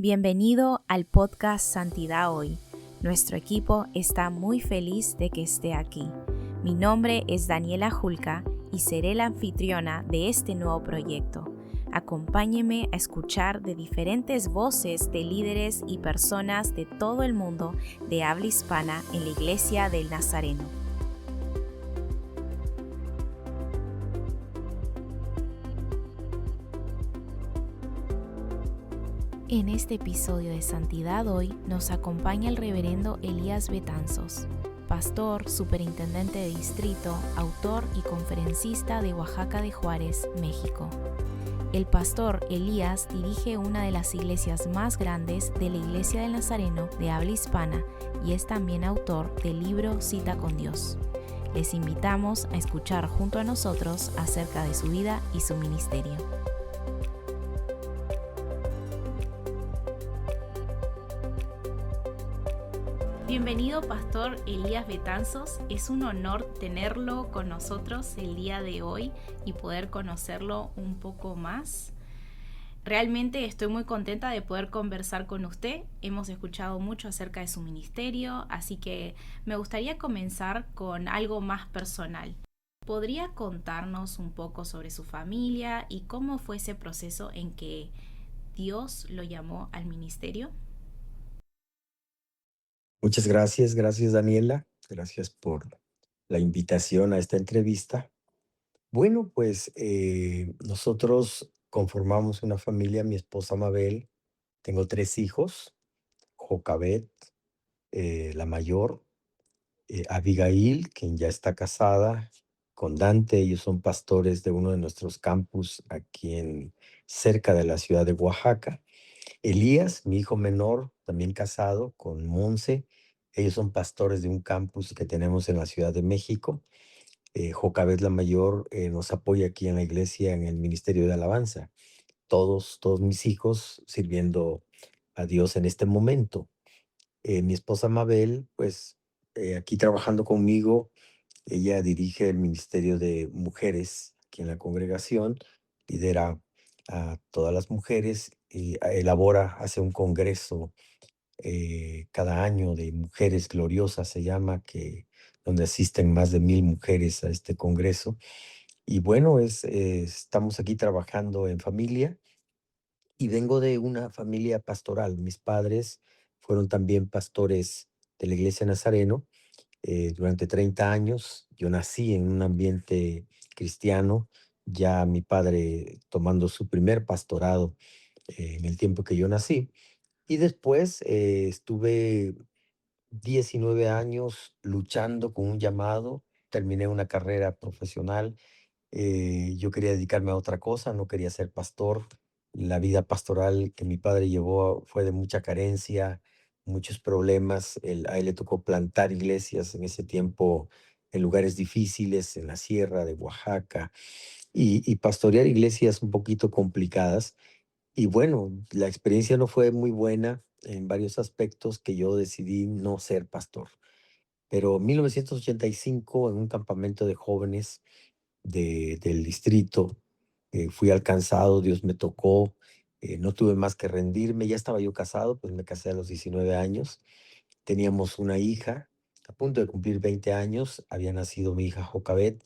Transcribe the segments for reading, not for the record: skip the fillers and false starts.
Bienvenido al podcast Santidad Hoy. Nuestro equipo está muy feliz de que esté aquí. Mi nombre es Daniela Julca y seré la anfitriona de este nuevo proyecto. Acompáñeme a escuchar de diferentes voces de líderes y personas de todo el mundo de habla hispana en la Iglesia del Nazareno. En este episodio de Santidad Hoy nos acompaña el reverendo Elías Betanzos, pastor, superintendente de distrito, autor y conferencista de Oaxaca de Juárez, México. El pastor Elías dirige una de las iglesias más grandes de la Iglesia del Nazareno de habla hispana y es también autor del libro Cita con Dios. Les invitamos a escuchar junto a nosotros acerca de su vida y su ministerio. Bienvenido, Pastor Elías Betanzos. Es un honor tenerlo con nosotros el día de hoy y poder conocerlo un poco más. Realmente estoy muy contenta de poder conversar con usted. Hemos escuchado mucho acerca de su ministerio, así que me gustaría comenzar con algo más personal. ¿Podría contarnos un poco sobre su familia y cómo fue ese proceso en que Dios lo llamó al ministerio? Muchas gracias Daniela, gracias por la invitación a esta entrevista. Bueno, pues nosotros conformamos una familia, mi esposa Mabel, tengo 3 hijos, Jocabet, la mayor, Abigail, quien ya está casada, con Dante. Ellos son pastores de uno de nuestros campus aquí cerca de la ciudad de Oaxaca. Elías, mi hijo menor, también casado con Monse. Ellos son pastores de un campus que tenemos en la Ciudad de México. Jocabet, la mayor, nos apoya aquí en la iglesia en el Ministerio de Alabanza. Todos mis hijos sirviendo a Dios en este momento. Mi esposa Mabel, pues aquí trabajando conmigo, ella dirige el Ministerio de Mujeres aquí en la congregación, lidera a todas las mujeres y hace un congreso cada año de Mujeres Gloriosas, se llama, donde asisten más de 1000 mujeres a este congreso. Y bueno, estamos aquí trabajando en familia y vengo de una familia pastoral. Mis padres fueron también pastores de la Iglesia Nazareno durante 30 años. Yo nací en un ambiente cristiano, ya mi padre tomando su primer pastorado en el tiempo que yo nací. Y después estuve 19 años luchando con un llamado, terminé una carrera profesional. Yo quería dedicarme a otra cosa, no quería ser pastor. La vida pastoral que mi padre llevó fue de mucha carencia, muchos problemas. A él le tocó plantar iglesias en ese tiempo en lugares difíciles, en la sierra de Oaxaca, y pastorear iglesias un poquito complicadas. Y bueno, la experiencia no fue muy buena en varios aspectos que yo decidí no ser pastor. Pero en 1985, en un campamento de jóvenes del distrito, fui alcanzado, Dios me tocó, no tuve más que rendirme. Ya estaba yo casado, pues me casé a los 19 años. Teníamos una hija, a punto de cumplir 20 años, había nacido mi hija Jocabet,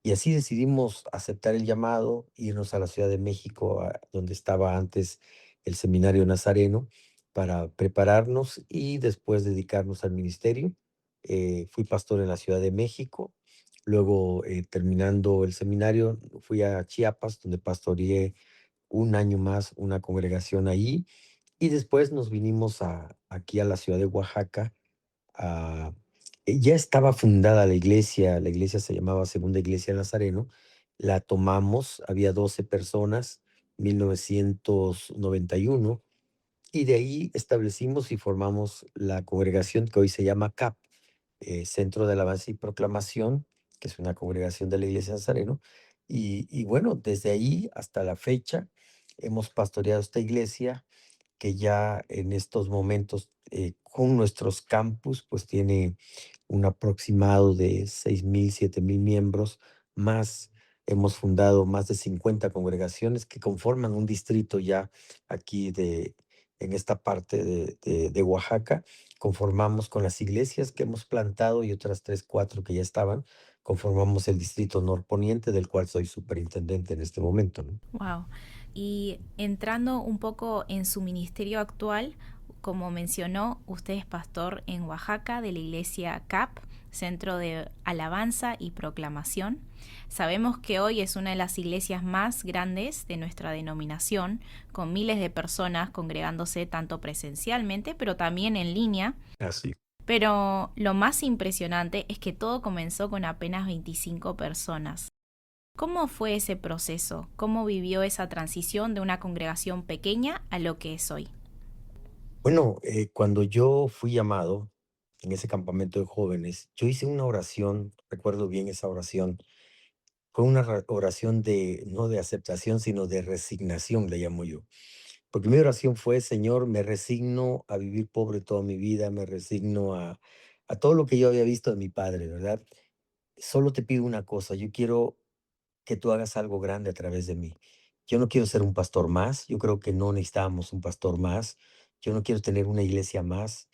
y así decidimos aceptar el llamado, irnos a la Ciudad de México, donde estaba antes el Seminario Nazareno, para prepararnos y después dedicarnos al ministerio. Fui pastor en la Ciudad de México. Luego, terminando el seminario, fui a Chiapas, donde pastoreé un año más una congregación ahí. Y después nos vinimos aquí a la ciudad de Oaxaca. a- ya estaba fundada la iglesia se llamaba Segunda Iglesia Nazareno. La tomamos, había 12 personas, 1991, y de ahí establecimos y formamos la congregación que hoy se llama CAP, Centro de Alabanza y Proclamación, que es una congregación de la Iglesia Nazareno. Y bueno, desde ahí hasta la fecha hemos pastoreado esta iglesia que ya en estos momentos, con nuestros campus, pues tiene un aproximado de 6000, 7000 miembros, más hemos fundado más de 50 congregaciones que conforman un distrito ya aquí en esta parte de Oaxaca. Conformamos con las iglesias que hemos plantado y otras 3 4 que ya estaban, conformamos el distrito norponiente, del cual soy superintendente en este momento, ¿no? Wow. Y entrando un poco en su ministerio actual, como mencionó, usted es pastor en Oaxaca de la iglesia CAP, Centro de Alabanza y Proclamación. Sabemos que hoy es una de las iglesias más grandes de nuestra denominación, con miles de personas congregándose tanto presencialmente, pero también en línea. Así. Pero lo más impresionante es que todo comenzó con apenas 25 personas. ¿Cómo fue ese proceso? ¿Cómo vivió esa transición de una congregación pequeña a lo que es hoy? Bueno, cuando yo fui llamado en ese campamento de jóvenes, yo hice una oración, recuerdo bien esa oración, fue una oración de, no de aceptación, sino de resignación, le llamo yo. Porque mi oración fue: Señor, me resigno a vivir pobre toda mi vida, me resigno a todo lo que yo había visto de mi padre, ¿verdad? Solo te pido una cosa, yo quiero que tú hagas algo grande a través de mí. Yo no quiero ser un pastor más, yo creo que no necesitábamos un pastor más, yo no quiero tener una iglesia más,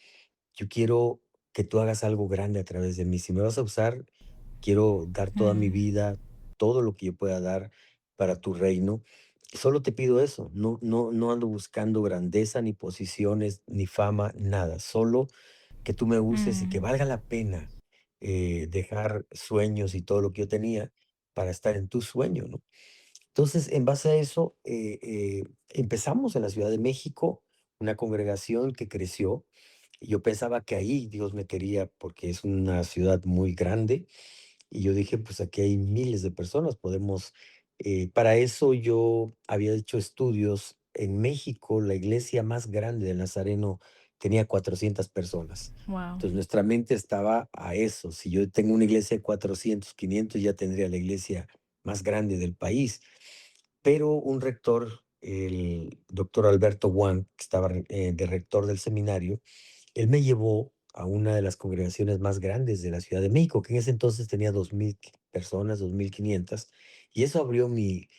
yo quiero que tú hagas algo grande a través de mí. Si me vas a usar, quiero dar toda mi Mm, vida, todo lo que yo pueda dar para tu reino. Solo te pido eso, no ando buscando grandeza, ni posiciones, ni fama, nada. Solo que tú me uses y que mm, valga la pena dejar sueños y todo lo que yo tenía para estar en tu sueño, ¿no? Entonces, en base a eso, empezamos en la Ciudad de México, una congregación que creció. Y yo pensaba que ahí Dios me quería porque es una ciudad muy grande. Y yo dije, pues aquí hay miles de personas, podemos... para eso yo había hecho estudios en México, la iglesia más grande del Nazareno tenía 400 personas. wow. Entonces nuestra mente estaba a eso. Si yo tengo una iglesia de 400, 500, ya tendría la iglesia más grande del país. Pero un rector, el doctor Alberto Wang, que estaba de rector del seminario, él me llevó a una de las congregaciones más grandes de la Ciudad de México, que en ese entonces tenía 2000 personas, 2500, y eso abrió mi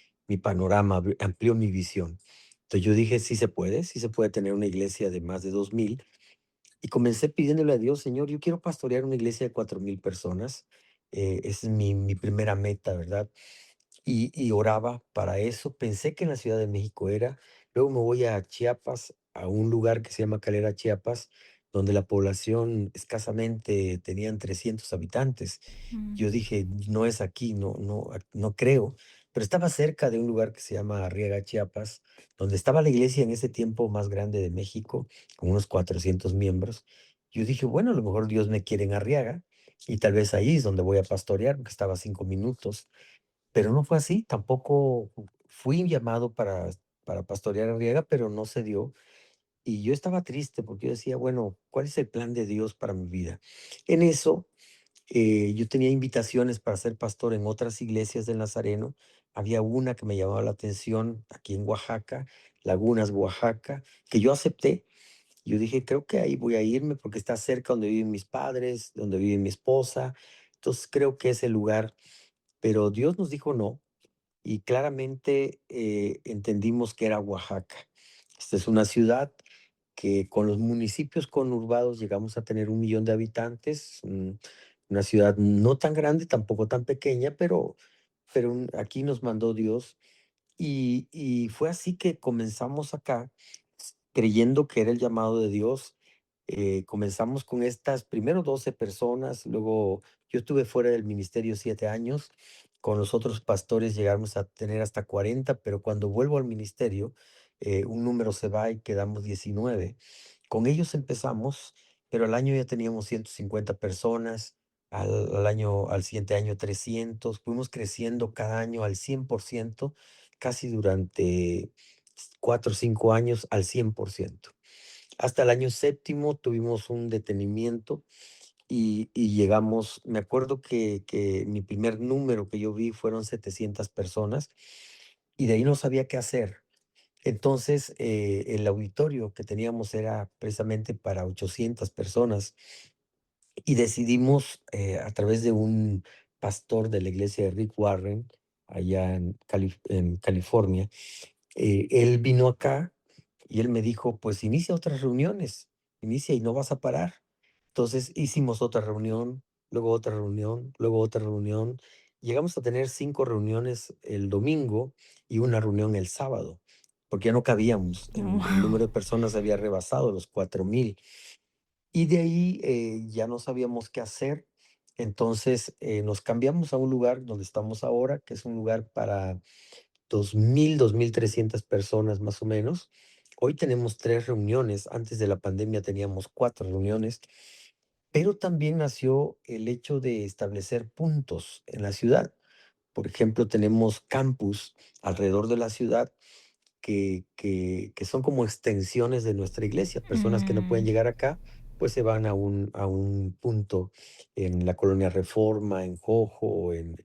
panorama, amplió mi visión. Entonces yo dije, sí se puede tener una iglesia de más de 2000, y comencé pidiéndole a Dios: Señor, yo quiero pastorear una iglesia de 4000 personas, esa es mi primera meta, ¿verdad? Y oraba para eso. Pensé que en la Ciudad de México era. Luego me voy a Chiapas, a un lugar que se llama Calera, Chiapas, donde la población escasamente tenían 300 habitantes. Mm, Yo dije, no es aquí, no creo. Pero estaba cerca de un lugar que se llama Arriaga, Chiapas, donde estaba la iglesia en ese tiempo más grande de México, con unos 400 miembros. Yo dije, bueno, a lo mejor Dios me quiere en Arriaga y tal vez ahí es donde voy a pastorear, porque estaba a 5 minutos. Pero no fue así, tampoco fui llamado para pastorear a Riega, pero no se dio. Y yo estaba triste porque yo decía, bueno, ¿cuál es el plan de Dios para mi vida? En eso, yo tenía invitaciones para ser pastor en otras iglesias del Nazareno. Había una que me llamaba la atención aquí en Oaxaca, Lagunas, Oaxaca, que yo acepté. Yo dije, creo que ahí voy a irme porque está cerca donde viven mis padres, donde vive mi esposa. Entonces creo que es el lugar. Pero Dios nos dijo no, y claramente entendimos que era Oaxaca. Esta es una ciudad que con los municipios conurbados llegamos a tener 1 millón de habitantes, una ciudad no tan grande, tampoco tan pequeña, pero aquí nos mandó Dios. Y fue así que comenzamos acá, creyendo que era el llamado de Dios. Comenzamos con estas, primero 12 personas, luego yo estuve fuera del ministerio 7 años, con los otros pastores llegamos a tener hasta 40, pero cuando vuelvo al ministerio, un número se va y quedamos 19. Con ellos empezamos, pero al año ya teníamos 150 personas, al siguiente año 300, fuimos creciendo cada año al 100%, casi durante 4 o 5 años al 100%. Hasta el año séptimo tuvimos un detenimiento y llegamos, me acuerdo que mi primer número que yo vi fueron 700 personas y de ahí no sabía qué hacer. Entonces, el auditorio que teníamos era precisamente para 800 personas y decidimos, a través de un pastor de la iglesia de Rick Warren, allá en California, él vino acá Y él me dijo, pues inicia otras reuniones, inicia y no vas a parar. Entonces hicimos otra reunión, luego otra reunión, luego otra reunión. Llegamos a tener 5 reuniones el domingo y una reunión el sábado, porque ya no cabíamos. El Wow. número de personas había rebasado los 4,000. Y de ahí ya no sabíamos qué hacer. Entonces nos cambiamos a un lugar donde estamos ahora, que es un lugar para 2,000, 2,300 personas más o menos. Hoy tenemos 3 reuniones. Antes de la pandemia teníamos 4 reuniones, pero también nació el hecho de establecer puntos en la ciudad. Por ejemplo, tenemos campus alrededor de la ciudad que son como extensiones de nuestra iglesia. Personas que no pueden Mm, llegar acá, pues se van a un punto en la Colonia Reforma, en Jojo, en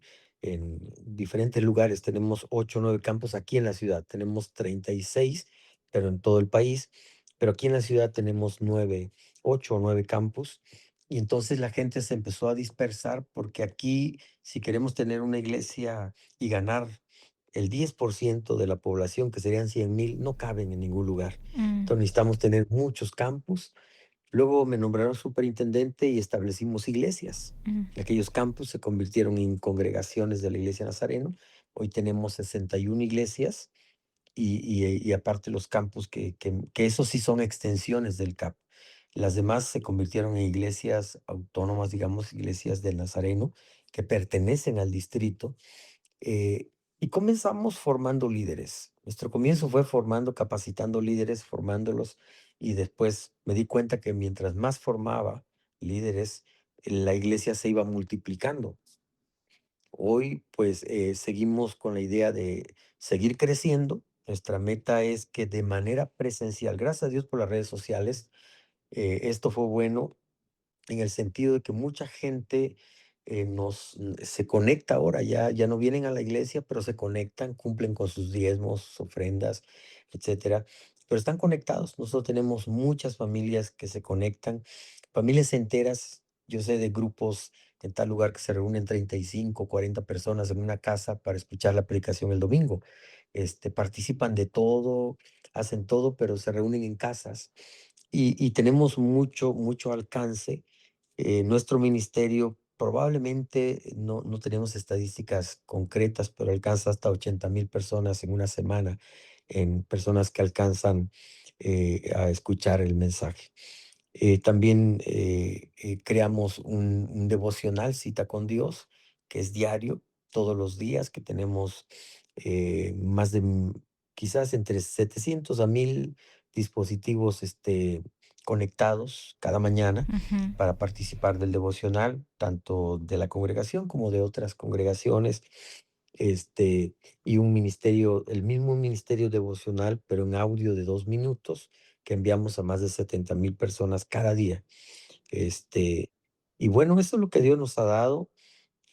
diferentes lugares. Tenemos 8 o 9 campos aquí en la ciudad. Tenemos 36, pero en todo el país. Pero aquí en la ciudad tenemos 9, 8 o 9 campos. Y entonces la gente se empezó a dispersar porque aquí, si queremos tener una iglesia y ganar el 10% de la población, que serían 100,000, no caben en ningún lugar. mm, Entonces necesitamos tener muchos campus. Luego me nombraron superintendente y establecimos iglesias. mm, Aquellos campus se convirtieron en congregaciones de la Iglesia Nazareno. Hoy tenemos 61 iglesias y aparte los campus que esos sí son extensiones del CAP. Las demás se convirtieron en iglesias autónomas, digamos, iglesias del Nazareno, que pertenecen al distrito y comenzamos formando líderes. Nuestro comienzo fue formando, capacitando líderes, formándolos, y después me di cuenta que mientras más formaba líderes, la iglesia se iba multiplicando. Hoy, pues, seguimos con la idea de seguir creciendo. Nuestra meta es que de manera presencial, gracias a Dios por las redes sociales, esto fue bueno en el sentido de que mucha gente se conecta ahora, ya no vienen a la iglesia, pero se conectan, cumplen con sus diezmos, sus ofrendas, etcétera. Pero están conectados. Nosotros tenemos muchas familias que se conectan, familias enteras. Yo sé de grupos en tal lugar que se reúnen 35, 40 personas en una casa para escuchar la predicación el domingo. Participan de todo, hacen todo, pero se reúnen en casas y tenemos mucho, mucho alcance. Nuestro ministerio probablemente no tenemos estadísticas concretas, pero alcanza hasta 80,000 personas en una semana, en personas que alcanzan a escuchar el mensaje. También creamos un devocional, Cita con Dios, que es diario, todos los días, que tenemos más de quizás entre 700 a 1,000 dispositivos conectados cada mañana ujú. para participar del devocional, tanto de la congregación como de otras congregaciones. Y un ministerio, el mismo ministerio devocional, pero en audio de 2 minutos, que enviamos a más de 70,000 personas cada día. Este, y bueno, eso es lo que Dios nos ha dado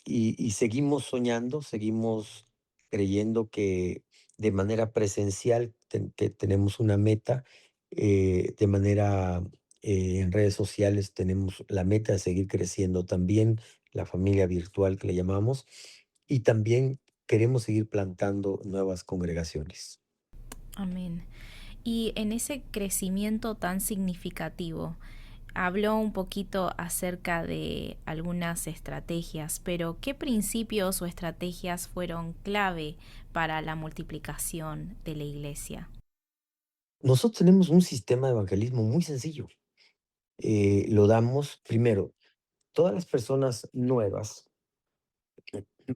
y seguimos soñando, seguimos creyendo que de manera presencial que tenemos una meta, de manera en redes sociales tenemos la meta de seguir creciendo también, la familia virtual que le llamamos, y también queremos seguir plantando nuevas congregaciones. Amén. Y en ese crecimiento tan significativo, habló un poquito acerca de algunas estrategias, pero ¿qué principios o estrategias fueron clave para la multiplicación de la iglesia? Nosotros tenemos un sistema de evangelismo muy sencillo. Lo damos primero, todas las personas nuevas.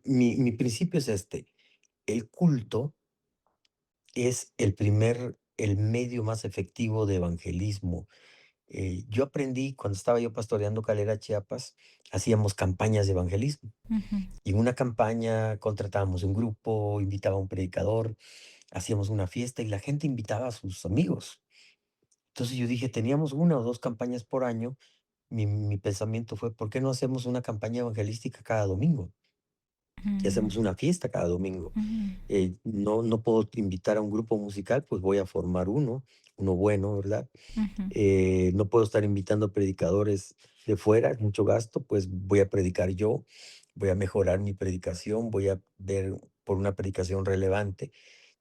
Mi principio es este: el culto es el medio más efectivo de evangelismo. Yo aprendí cuando estaba yo pastoreando Calera, Chiapas, hacíamos campañas de evangelismo. Ujú, Y en una campaña contratábamos un grupo, invitaba a un predicador, hacíamos una fiesta y la gente invitaba a sus amigos. Entonces yo dije, teníamos 1 o 2 campañas por año. Mi pensamiento fue, ¿por qué no hacemos una campaña evangelística cada domingo? Y mm, hacemos una fiesta cada domingo. mm, No puedo invitar a un grupo musical, pues voy a formar uno bueno, ¿verdad? ujú, No puedo estar invitando predicadores de fuera, es mucho gasto, pues voy a predicar yo, voy a mejorar mi predicación, voy a ver por una predicación relevante,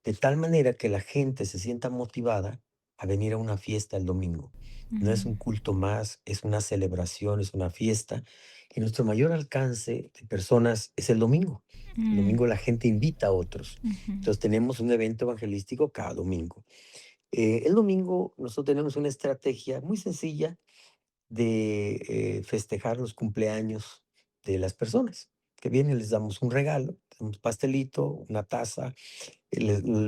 de tal manera que la gente se sienta motivada a venir a una fiesta el domingo. No es mm, un culto más, es una celebración, es una fiesta. Y nuestro mayor alcance de personas es el domingo. El mm, domingo la gente invita a otros. ujú, Entonces tenemos un evento evangelístico cada domingo. El domingo nosotros tenemos una estrategia muy sencilla de festejar los cumpleaños de las personas que vienen, les damos un regalo, un pastelito, una taza,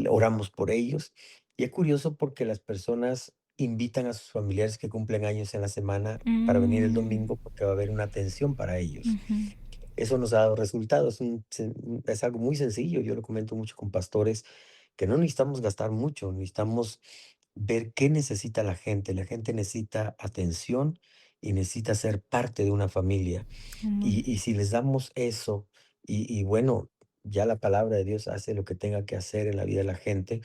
oramos por ellos. Y es curioso porque las personas invitan a sus familiares que cumplen años en la semana para venir el mm, domingo porque va a haber una atención para ellos. ujú, Eso nos ha dado resultados. Es algo muy sencillo. Yo lo comento mucho con pastores que no necesitamos gastar mucho, necesitamos ver qué necesita la gente. La gente necesita atención y necesita ser parte de una familia. mm, Y si les damos eso, y bueno, ya la palabra de Dios hace lo que tenga que hacer en la vida de la gente.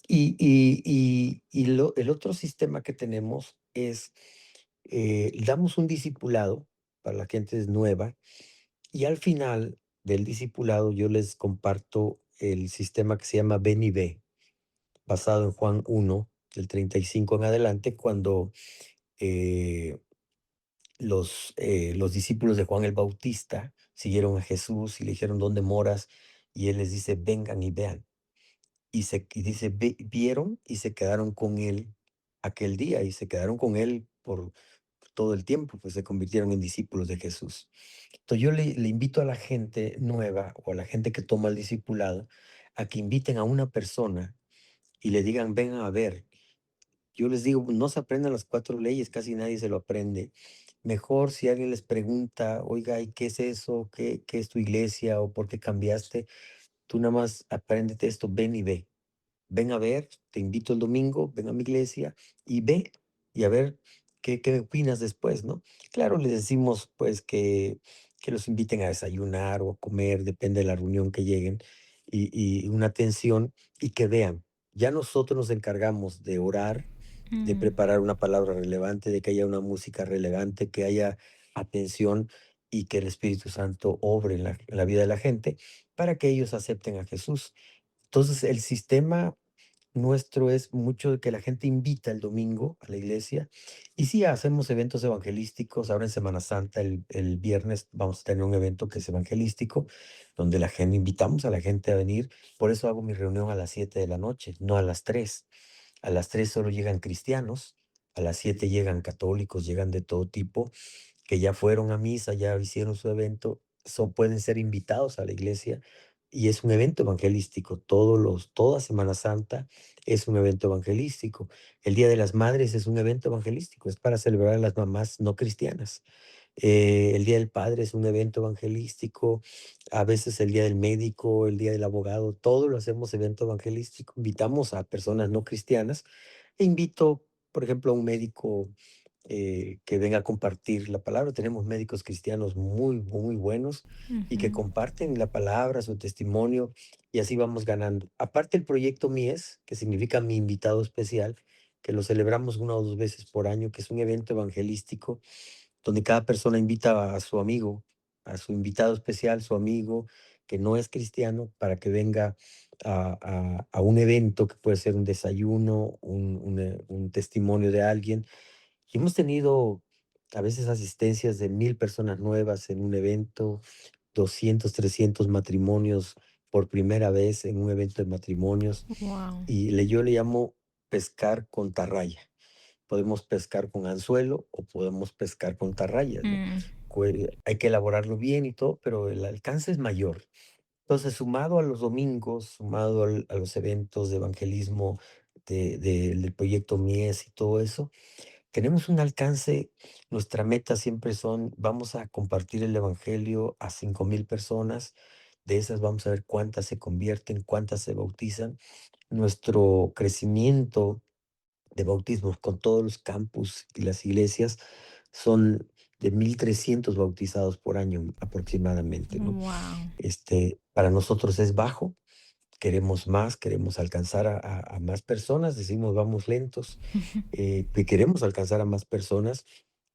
El otro sistema que tenemos es, damos un discipulado para la gente es nueva y al final del discipulado yo les comparto el sistema que se llama Ven y Ve, basado en Juan 1, del 35 en adelante, cuando eh, los discípulos de Juan el Bautista siguieron a Jesús y le dijeron, ¿dónde moras? Y él les dice, vengan y vean. Y dice, vieron y se quedaron con él aquel día y se quedaron con él por todo el tiempo, pues se convirtieron en discípulos de Jesús. Entonces yo le invito a la gente nueva o a la gente que toma el discipulado a que inviten a una persona y le digan, vengan a ver. Yo les digo, no se aprendan las 4 leyes, casi nadie se lo aprende. Mejor si alguien les pregunta, oiga, ¿y qué es eso? ¿Qué es tu iglesia? ¿O por qué cambiaste? Tú nada más apréndete esto, ven y ve. Ven a ver, te invito el domingo, ven a mi iglesia y ve y a ver qué opinas después, ¿no? Claro, les decimos pues que los inviten a desayunar o a comer, depende de la reunión que lleguen, y una atención y que vean. Ya nosotros nos encargamos de orar, de mm. preparar una palabra relevante, de que haya una música relevante, que haya atención y que el Espíritu Santo obre en la vida de la gente para que ellos acepten a Jesús. Entonces, el sistema nuestro es mucho de que la gente invita el domingo a la iglesia y sí hacemos eventos evangelísticos. Ahora en Semana Santa, el viernes, vamos a tener un evento que es evangelístico, donde la gente, invitamos a la gente a venir. Por eso hago mi reunión a las 7 de la noche, no a las 3. A las 3 solo llegan cristianos, a las 7 llegan católicos, llegan de todo tipo que ya fueron a misa, ya hicieron su evento, pueden ser invitados a la iglesia y es un evento evangelístico. Toda Semana Santa es un evento evangelístico. El Día de las Madres es un evento evangelístico, es para celebrar a las mamás no cristianas. El Día del Padre es un evento evangelístico, a veces el Día del Médico, el Día del Abogado, todo lo hacemos evento evangelístico. Invitamos a personas no cristianas e invito, por ejemplo, a un médico que venga a compartir la palabra. Tenemos médicos cristianos muy, muy buenos y que Ujú. comparten la palabra, su testimonio, y así vamos ganando. Aparte el proyecto Mies, que significa mi invitado especial, que lo celebramos 1 o 2 veces por año, que es un evento evangelístico donde cada persona invita a su amigo, a su invitado especial, su amigo que no es cristiano, para que venga a un evento que puede ser un desayuno, un testimonio de alguien. Y hemos tenido a veces asistencias de 1000 personas nuevas en un evento, 200, 300 matrimonios por primera vez en un evento de matrimonios. Wow. Y yo le llamo pescar con tarraya. Podemos pescar con anzuelo o podemos pescar con tarrayas, ¿no? Mm, Hay que elaborarlo bien y todo, pero el alcance es mayor. Entonces, sumado a los domingos, sumado a los eventos de evangelismo del proyecto Mies y todo eso, tenemos un alcance. Nuestra meta siempre vamos a compartir el evangelio a 5000 personas. De esas vamos a ver cuántas se convierten, cuántas se bautizan. Nuestro crecimiento de bautismos con todos los campus y las iglesias son de 1300 bautizados por año aproximadamente, ¿no? wow. Para nosotros es bajo, queremos más, queremos alcanzar a más personas, decimos vamos lentos, que queremos alcanzar a más personas,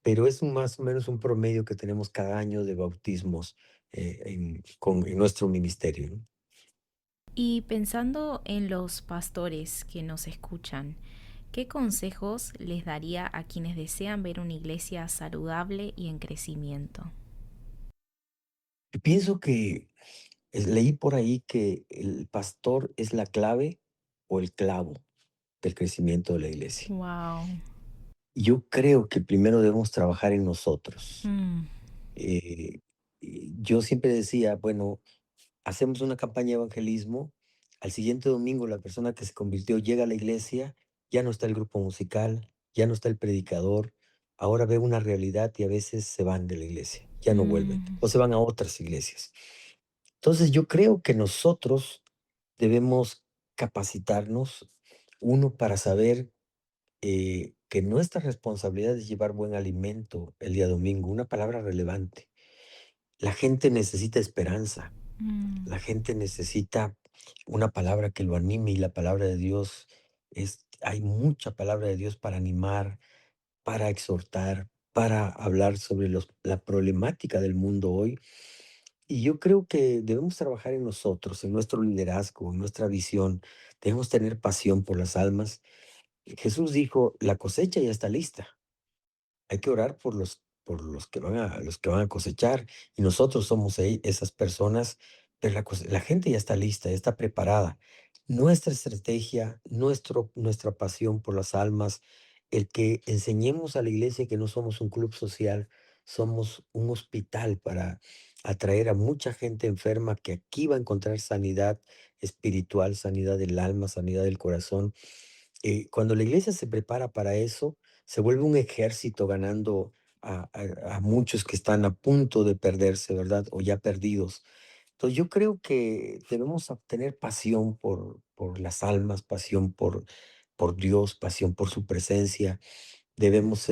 pero es más o menos un promedio que tenemos cada año de bautismos en nuestro ministerio, ¿no? Y pensando en los pastores que nos escuchan, ¿Qué consejos les daría a quienes desean ver una iglesia saludable y en crecimiento? Yo pienso que leí por ahí que el pastor es la clave o el clavo del crecimiento de la iglesia. Wow. Yo creo que primero debemos trabajar en nosotros. Mm, Eh, yo siempre decía, bueno, hacemos una campaña de evangelismo, al siguiente domingo la persona que se convirtió llega a la iglesia, ya no está el grupo musical, ya no está el predicador, ahora ve una realidad y a veces se van de la iglesia, ya no vuelven, mm, o se van a otras iglesias. Entonces yo creo que nosotros debemos capacitarnos, uno, para saber que nuestra responsabilidad es llevar buen alimento el día domingo, una palabra relevante. La gente necesita esperanza. mm, La gente necesita una palabra que lo anime y la palabra de Dios hay mucha palabra de Dios para animar, para exhortar, para hablar sobre la problemática del mundo hoy. Y yo creo que debemos trabajar en nosotros, en nuestro liderazgo, en nuestra visión. Debemos tener pasión por las almas. Jesús dijo, la cosecha ya está lista. Hay que orar por los que van a cosechar, y nosotros somos esas personas, pero la gente ya está lista, ya está preparada. Nuestra estrategia, nuestra pasión por las almas, el que enseñemos a la iglesia que no somos un club social, somos un hospital para atraer a mucha gente enferma que aquí va a encontrar sanidad espiritual, sanidad del alma, sanidad del corazón. Cuando la iglesia se prepara para eso, se vuelve un ejército ganando a muchos que están a punto de perderse, ¿verdad? O ya perdidos. Entonces yo creo que debemos tener pasión por las almas, pasión por Dios, pasión por su presencia. Debemos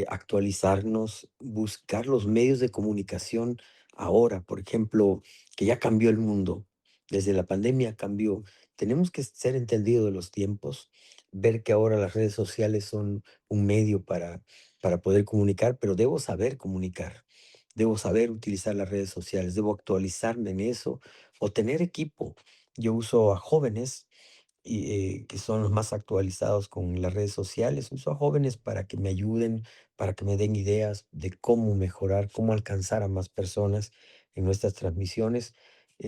actualizarnos, buscar los medios de comunicación ahora, por ejemplo, que ya cambió el mundo, desde la pandemia cambió. Tenemos que ser entendidos de los tiempos, ver que ahora las redes sociales son un medio para poder comunicar, pero debo saber comunicar, debo saber utilizar las redes sociales, debo actualizarme en eso o tener equipo. Yo uso a jóvenes que son los más actualizados con las redes sociales. Uso a jóvenes para que me ayuden, para que me den ideas de cómo mejorar, cómo alcanzar a más personas en nuestras transmisiones.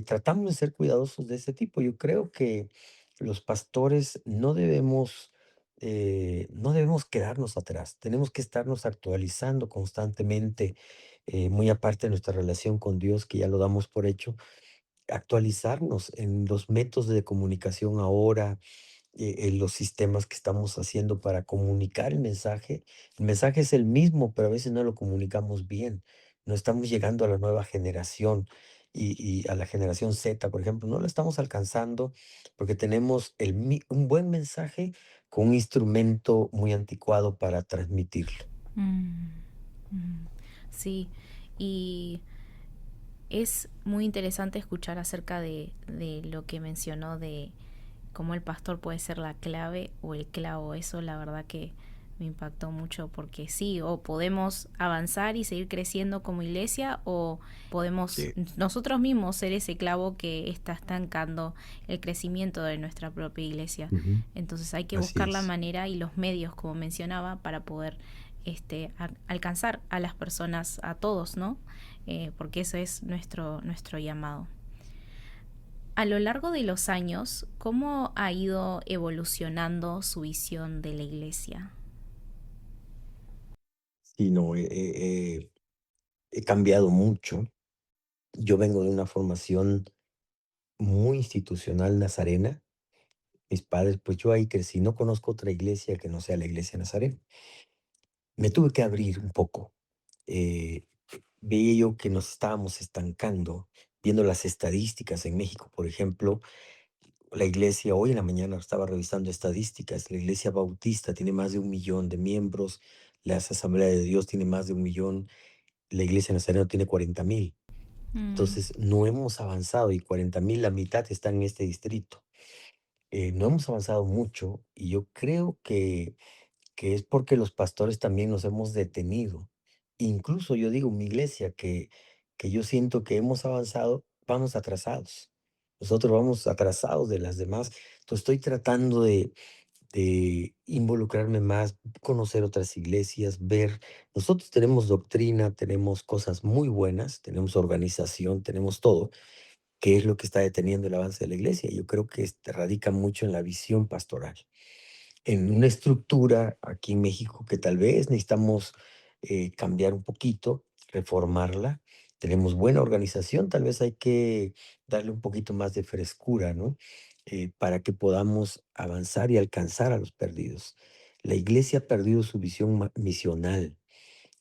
Tratamos de ser cuidadosos de ese tipo. Yo creo que los pastores no debemos quedarnos atrás. Tenemos que estarnos actualizando constantemente, muy aparte de nuestra relación con Dios, que ya lo damos por hecho, actualizarnos en los métodos de comunicación ahora, en los sistemas que estamos haciendo para comunicar el mensaje. El mensaje es el mismo, pero a veces no lo comunicamos bien. No estamos llegando a la nueva generación y a la generación Z, por ejemplo, no la estamos alcanzando porque tenemos un buen mensaje con un instrumento muy anticuado para transmitirlo. mm, mm. Sí, y es muy interesante escuchar acerca de lo que mencionó de cómo el pastor puede ser la clave o el clavo. Eso la verdad que me impactó mucho porque sí, o podemos avanzar y seguir creciendo como iglesia o podemos Sí. nosotros mismos ser ese clavo que está estancando el crecimiento de nuestra propia iglesia. Ujú. Entonces hay que Así buscar la es. manera y los medios, como mencionaba, para poder alcanzar a las personas, a todos, ¿no? Porque eso es nuestro llamado. A lo largo de los años, ¿cómo ha ido evolucionando su visión de la iglesia? Sí, no, he cambiado mucho. Yo vengo de una formación muy institucional nazarena. Mis padres, pues yo ahí crecí, no conozco otra iglesia que no sea la iglesia nazarena. Me tuve que abrir un poco. eh, Veía yo que nos estábamos estancando, viendo las estadísticas en México, por ejemplo, la iglesia, hoy en la mañana estaba revisando estadísticas, la iglesia bautista tiene más de 1 millón de miembros, la Asamblea de Dios tiene más de 1 millón, la iglesia nazarena tiene 40,000. Mm, Entonces, no hemos avanzado y 40,000, la mitad están en este distrito. No hemos avanzado mucho y yo creo que es porque los pastores también nos hemos detenido. Incluso yo digo, mi iglesia, que yo siento que hemos avanzado, vamos atrasados. Nosotros vamos atrasados de las demás. Entonces estoy tratando de involucrarme más, conocer otras iglesias, ver. Nosotros tenemos doctrina, tenemos cosas muy buenas, tenemos organización, tenemos todo, que es lo que está deteniendo el avance de la iglesia. Yo creo que radica mucho en la visión pastoral, en una estructura aquí en México que tal vez necesitamos cambiar un poquito, reformarla. Tenemos buena organización, tal vez hay que darle un poquito más de frescura, ¿no? Para que podamos avanzar y alcanzar a los perdidos. La iglesia ha perdido su visión misional,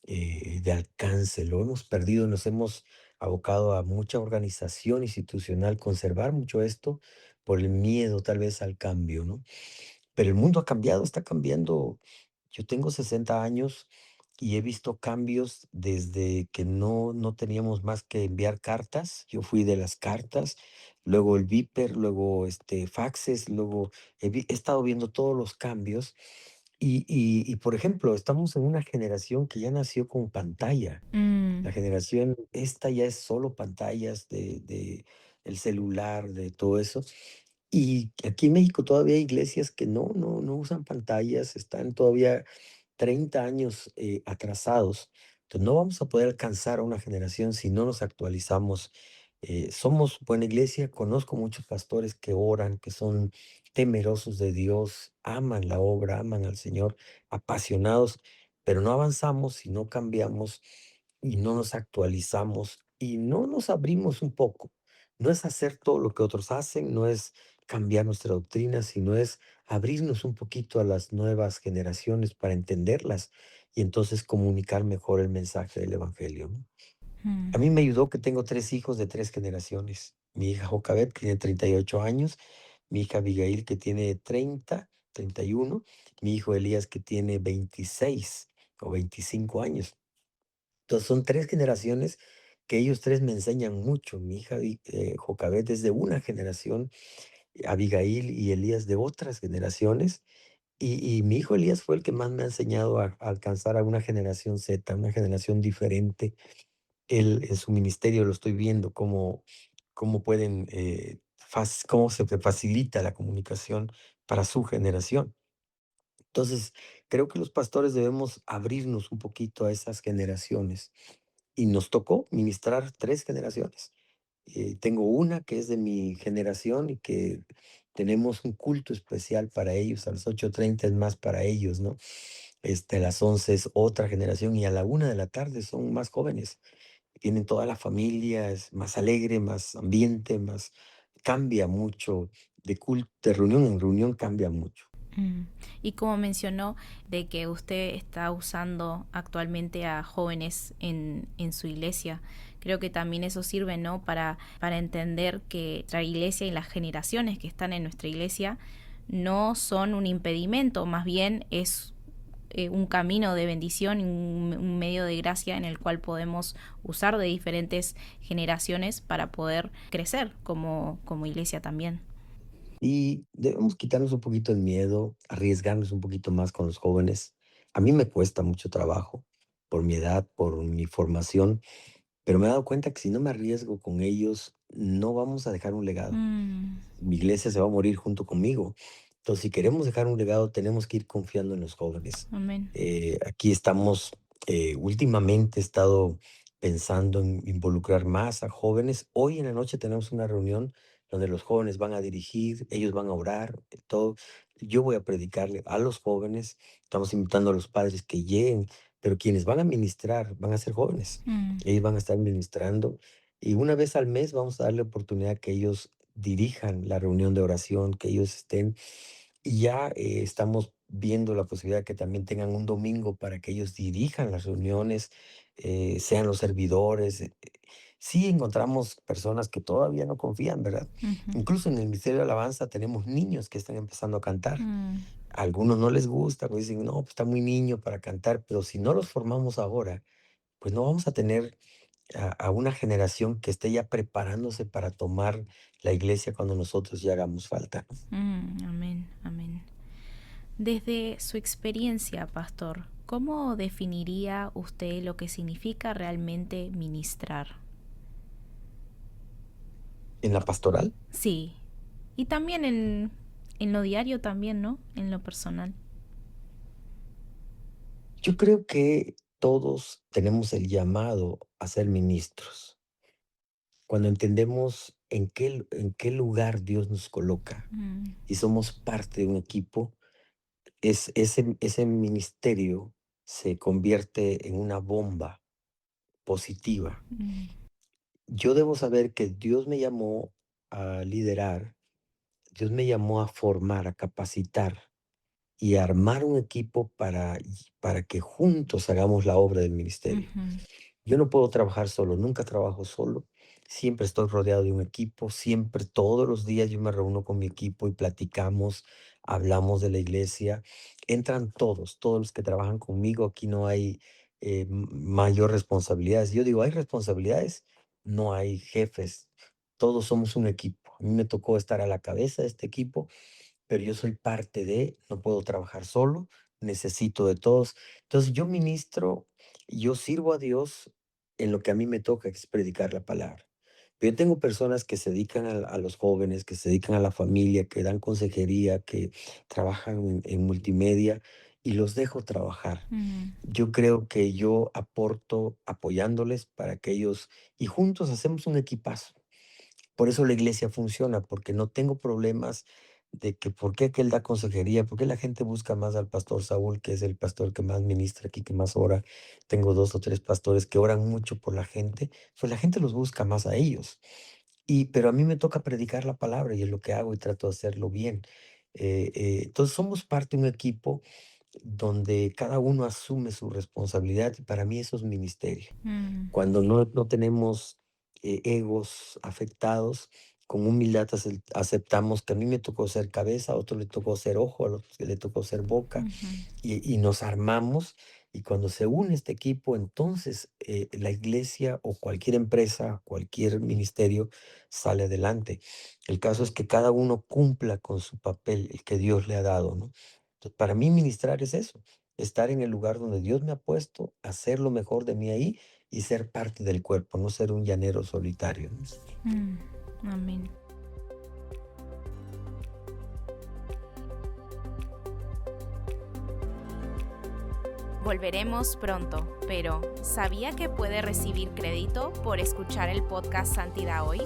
de alcance, lo hemos perdido, nos hemos abocado a mucha organización institucional, conservar mucho esto por el miedo tal vez al cambio, ¿no? Pero el mundo ha cambiado, está cambiando. Yo tengo 60 años y he visto cambios desde que no teníamos más que enviar cartas. Yo fui de las cartas, luego el Viper, luego faxes, luego he estado viendo todos los cambios. Por ejemplo, estamos en una generación que ya nació con pantalla. Mm, La generación esta ya es solo pantallas de el celular, de todo eso. Y aquí en México todavía hay iglesias que no usan pantallas, están todavía 30 años atrasados. Entonces no vamos a poder alcanzar a una generación si no nos actualizamos. Somos buena iglesia, conozco muchos pastores que oran, que son temerosos de Dios, aman la obra, aman al Señor, apasionados, pero no avanzamos si no cambiamos y no nos actualizamos y no nos abrimos un poco. No es hacer todo lo que otros hacen, no es cambiar nuestra doctrina, sino es abrirnos un poquito a las nuevas generaciones para entenderlas y entonces comunicar mejor el mensaje del Evangelio, ¿no? mm, A mí me ayudó que tengo 3 hijos de 3 generaciones. Mi hija Jocabet, que tiene 38 años, mi hija Abigail, que tiene 31, mi hijo Elías, que tiene 26 o 25 años. Entonces son 3 generaciones que ellos tres me enseñan mucho. Mi hija Jocabet es de una generación, Abigail y Elías de otras generaciones. Y mi hijo Elías fue el que más me ha enseñado a alcanzar a una generación Z, una generación diferente. Él en su ministerio lo estoy viendo cómo pueden, cómo se facilita la comunicación para su generación. Entonces, creo que los pastores debemos abrirnos un poquito a esas generaciones. Y nos tocó ministrar 3 generaciones. Tengo una que es de mi generación y que tenemos un culto especial para ellos. A las 8:30 es más para ellos, ¿no? A las 11 es otra generación y a la 1 de la tarde son más jóvenes. Tienen toda la familia, es más alegre, más ambiente, más cambia mucho de culto, de reunión en reunión cambia mucho. mm. Y como mencionó de que usted está usando actualmente a jóvenes en su iglesia, creo que también eso sirve, ¿no? Para entender que nuestra iglesia y las generaciones que están en nuestra iglesia no son un impedimento, más bien es un camino de bendición, un medio de gracia en el cual podemos usar de diferentes generaciones para poder crecer como iglesia también. Y debemos quitarnos un poquito el miedo, arriesgarnos un poquito más con los jóvenes. A mí me cuesta mucho trabajo por mi edad, por mi formación, pero me he dado cuenta que si no me arriesgo con ellos, no vamos a dejar un legado. Mm, Mi iglesia se va a morir junto conmigo. Entonces, si queremos dejar un legado, tenemos que ir confiando en los jóvenes. amén. Aquí estamos, últimamente he estado pensando en involucrar más a jóvenes. Hoy en la noche tenemos una reunión donde los jóvenes van a dirigir, ellos van a orar, todo. Yo voy a predicarle a los jóvenes, estamos invitando a los padres que lleguen, pero quienes van a ministrar van a ser jóvenes. Mm, Ellos van a estar ministrando y una vez al mes vamos a darle oportunidad que ellos dirijan la reunión de oración, que ellos estén. Y ya estamos viendo la posibilidad que también tengan un domingo para que ellos dirijan las reuniones, sean los servidores. Sí encontramos personas que todavía no confían, ¿verdad? ujú, Incluso en el Ministerio de Alabanza tenemos niños que están empezando a cantar. mm, A algunos no les gusta, pues dicen, no, pues está muy niño para cantar, pero si no los formamos ahora, pues no vamos a tener a una generación que esté ya preparándose para tomar la iglesia cuando nosotros ya hagamos falta. amén, amén. Desde su experiencia, pastor, ¿cómo definiría usted lo que significa realmente ministrar? En la pastoral. Sí, y también En lo diario también, ¿no? En lo personal. Yo creo que todos tenemos el llamado a ser ministros. Cuando entendemos en qué lugar Dios nos coloca Mm, y somos parte de un equipo, ese ministerio se convierte en una bomba positiva. mm, Yo debo saber que Dios me llamó a liderar, Dios me llamó a formar, a capacitar y a armar un equipo para que juntos hagamos la obra del ministerio. ujú, Yo no puedo trabajar solo, nunca trabajo solo. Siempre estoy rodeado de un equipo, siempre, todos los días yo me reúno con mi equipo y platicamos, hablamos de la iglesia. Entran todos los que trabajan conmigo. Aquí no hay mayor responsabilidades. Yo digo, hay responsabilidades, no hay jefes. Todos somos un equipo. A mí me tocó estar a la cabeza de este equipo, pero yo soy parte de, no puedo trabajar solo, necesito de todos. Entonces yo ministro, yo sirvo a Dios en lo que a mí me toca, que es predicar la palabra. Pero yo tengo personas que se dedican a los jóvenes, que se dedican a la familia, que dan consejería, que trabajan en multimedia y los dejo trabajar. mm, Yo creo que yo aporto apoyándoles para que ellos, y juntos hacemos un equipazo. Por eso la iglesia funciona, porque no tengo problemas de que por qué aquel da consejería, por qué la gente busca más al pastor Saúl, que es el pastor que más ministra aquí, que más ora. Tengo 2 o 3 pastores que oran mucho por la gente, pues la gente los busca más a ellos. Pero a mí me toca predicar la palabra y es lo que hago y trato de hacerlo bien. Entonces somos parte de un equipo donde cada uno asume su responsabilidad y para mí eso es ministerio. mm, Cuando no tenemos, egos afectados, con humildad aceptamos que a mí me tocó ser cabeza, a otro le tocó ser ojo, al otro le tocó ser boca, ujú, y nos armamos, y cuando se une este equipo, entonces, la iglesia o cualquier empresa, cualquier ministerio sale adelante. El caso es que cada uno cumpla con su papel, el que Dios le ha dado, ¿no? Entonces, para mí ministrar es eso, estar en el lugar donde Dios me ha puesto, hacer lo mejor de mí ahí y ser parte del cuerpo, no ser un llanero solitario, ¿no? mm. Amén. Volveremos pronto, pero ¿sabía que puede recibir crédito por escuchar el podcast Santidad Hoy?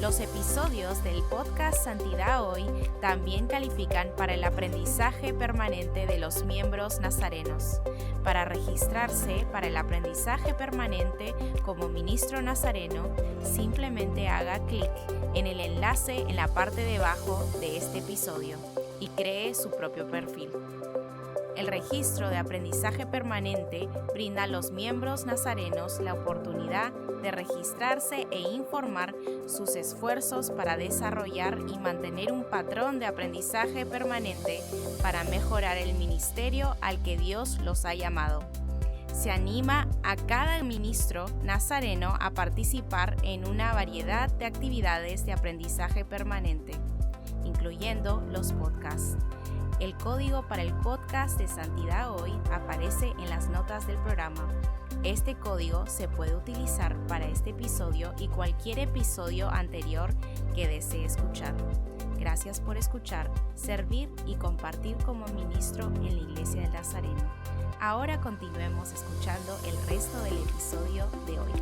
Los episodios del podcast Santidad Hoy también califican para el aprendizaje permanente de los miembros nazarenos. Para registrarse para el aprendizaje permanente como ministro nazareno, simplemente haga clic en el enlace en la parte de abajo de este episodio y cree su propio perfil. El registro de aprendizaje permanente brinda a los miembros nazarenos la oportunidad de registrarse e informar sus esfuerzos para desarrollar y mantener un patrón de aprendizaje permanente para mejorar el ministerio al que Dios los ha llamado. Se anima a cada ministro nazareno a participar en una variedad de actividades de aprendizaje permanente, incluyendo los podcasts. El código para el podcast de Santidad Hoy aparece en las notas del programa. Este código se puede utilizar para este episodio y cualquier episodio anterior que desee escuchar. Gracias por escuchar, servir y compartir como ministro en la Iglesia del Nazareno. Ahora continuemos escuchando el resto del episodio de hoy.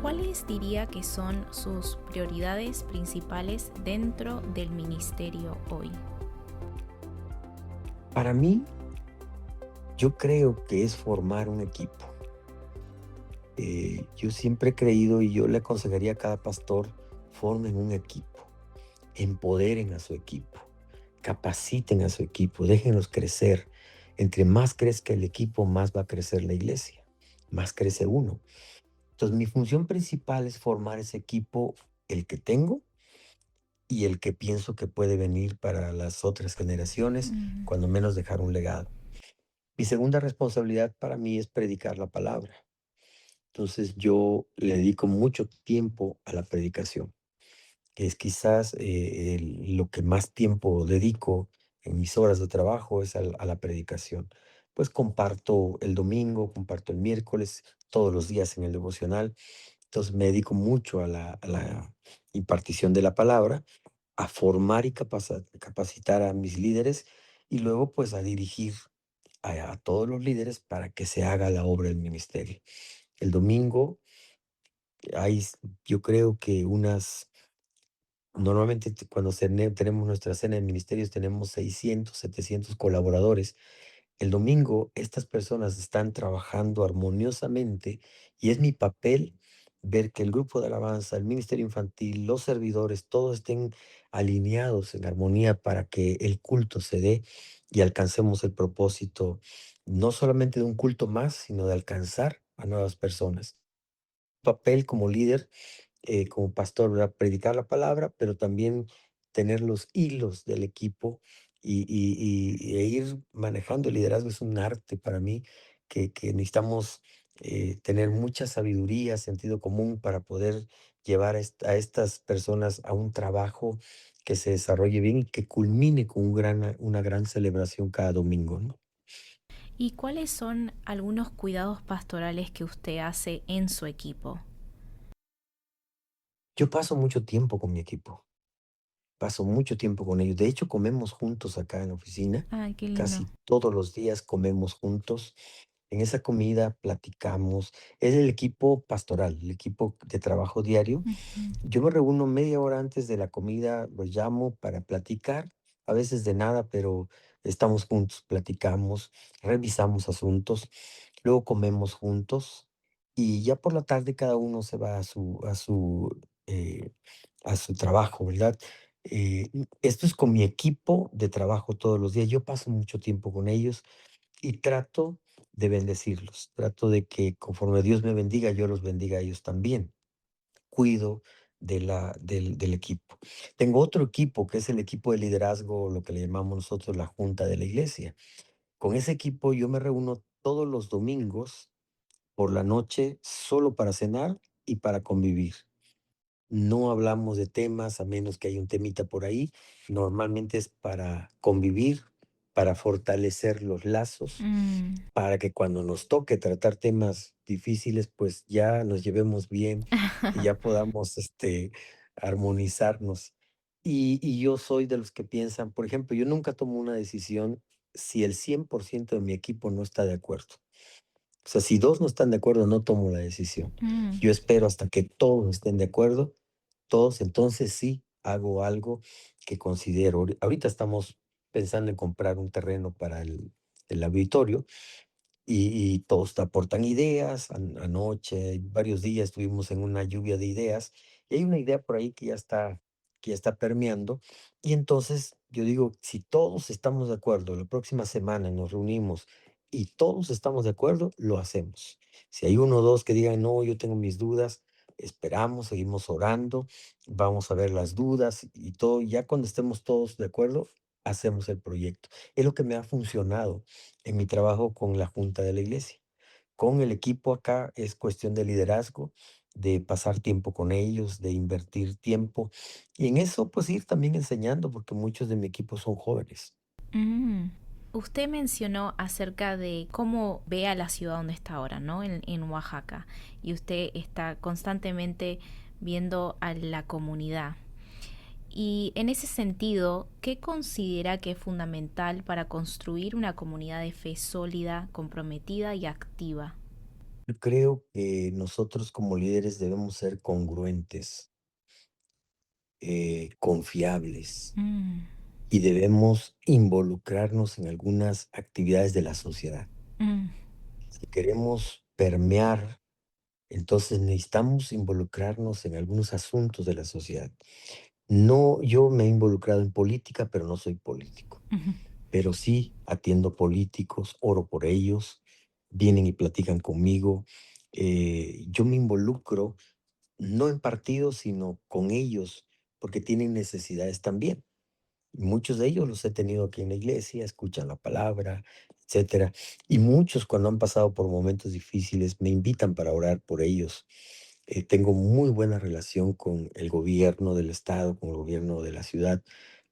¿Cuáles diría que son sus prioridades principales dentro del ministerio hoy? Para mí, yo creo que es formar un equipo. Yo siempre he creído y yo le aconsejaría a cada pastor, formen un equipo, empoderen a su equipo, capaciten a su equipo, déjenlos crecer. Entre más crezca el equipo, más va a crecer la iglesia, más crece uno. Entonces, mi función principal es formar ese equipo, el que tengo y el que pienso que puede venir para las otras generaciones, Mm, cuando menos dejar un legado. Mi segunda responsabilidad para mí es predicar la palabra. Entonces, yo le dedico mucho tiempo a la predicación, que es quizás lo que más tiempo dedico en mis horas de trabajo es a la predicación. pues comparto el domingo, comparto el miércoles, todos los días en el devocional. Entonces me dedico mucho a la impartición de la palabra, a formar y capacitar a mis líderes y luego pues a dirigir a todos los líderes para que se haga la obra del ministerio. El domingo hay, yo creo que normalmente cuando tenemos nuestra cena de ministerios tenemos 600, 700 colaboradores. El domingo estas personas están trabajando armoniosamente y es mi papel ver que el grupo de alabanza, el ministerio infantil, los servidores, todos estén alineados en armonía para que el culto se dé y alcancemos el propósito, no solamente de un culto más, sino de alcanzar a nuevas personas. Papel como líder, como pastor, ¿verdad? Predicar la palabra, pero también tener los hilos del equipo e ir manejando. El liderazgo es un arte para mí que necesitamos tener mucha sabiduría, sentido común para poder llevar a estas personas a un trabajo que se desarrolle bien y que culmine con una gran celebración cada domingo, ¿no? ¿Y cuáles son algunos cuidados pastorales que usted hace en su equipo? Yo paso mucho tiempo con mi equipo. Paso mucho tiempo con ellos. De hecho, comemos juntos acá en la oficina. Ay, qué lindo. Casi todos los días comemos juntos. En esa comida platicamos. Es el equipo pastoral, el equipo de trabajo diario. Ujú. Yo me reúno media hora antes de la comida, los llamo para platicar, a veces de nada, pero estamos juntos, platicamos, revisamos asuntos, luego comemos juntos y ya por la tarde cada uno se va eh, a su trabajo, ¿verdad? Esto es con mi equipo de trabajo todos los días. Yo paso mucho tiempo con ellos y trato de bendecirlos. Trato de que conforme Dios me bendiga, yo los bendiga a ellos también. Cuido del equipo. Tengo otro equipo que es el equipo de liderazgo, lo que le llamamos nosotros la junta de la iglesia. Con ese equipo yo me reúno todos los domingos por la noche solo para cenar y para convivir. No hablamos de temas a menos que haya un temita por ahí. Normalmente es para convivir, para fortalecer los lazos, Mm. para que cuando nos toque tratar temas difíciles, pues ya nos llevemos bien y ya podamos armonizarnos. Y yo soy de los que piensan, por ejemplo, yo nunca tomo una decisión si el 100% de mi equipo no está de acuerdo. O sea, si dos no están de acuerdo, no tomo la decisión. Mm. Yo espero hasta que todos estén de acuerdo, todos, entonces sí hago algo que considero. Ahorita estamos pensando en comprar un terreno para el auditorio y todos te aportan ideas. Anoche, varios días estuvimos en una lluvia de ideas y hay una idea por ahí que ya está permeando. Y entonces yo digo, si todos estamos de acuerdo, la próxima semana nos reunimos y todos estamos de acuerdo, lo hacemos. Si hay uno o dos que digan, no, yo tengo mis dudas, esperamos, seguimos orando, vamos a ver las dudas y todo. Ya cuando estemos todos de acuerdo, hacemos el proyecto. Es lo que me ha funcionado en mi trabajo con la junta de la iglesia. Con el equipo acá es cuestión de liderazgo, de pasar tiempo con ellos, de invertir tiempo y en eso pues ir también enseñando porque muchos de mi equipo son jóvenes. Mm. Usted mencionó acerca de cómo ve a la ciudad donde está ahora, ¿no? En Oaxaca. Y usted está constantemente viendo a la comunidad. Y en ese sentido, ¿qué considera que es fundamental para construir una comunidad de fe sólida, comprometida y activa? Yo creo que nosotros como líderes debemos ser congruentes, confiables Mm. y debemos involucrarnos en algunas actividades de la sociedad. Mm. Si queremos permear, entonces necesitamos involucrarnos en algunos asuntos de la sociedad. No, yo me he involucrado en política, pero no soy político. Ujú. Pero sí atiendo políticos, oro por ellos, vienen y platican conmigo. Yo me involucro no en partidos, sino con ellos, porque tienen necesidades también. Muchos de ellos los he tenido aquí en la iglesia, escuchan la palabra, etcétera. Y muchos cuando han pasado por momentos difíciles me invitan para orar por ellos. Tengo muy buena relación con el gobierno del estado, con el gobierno de la ciudad.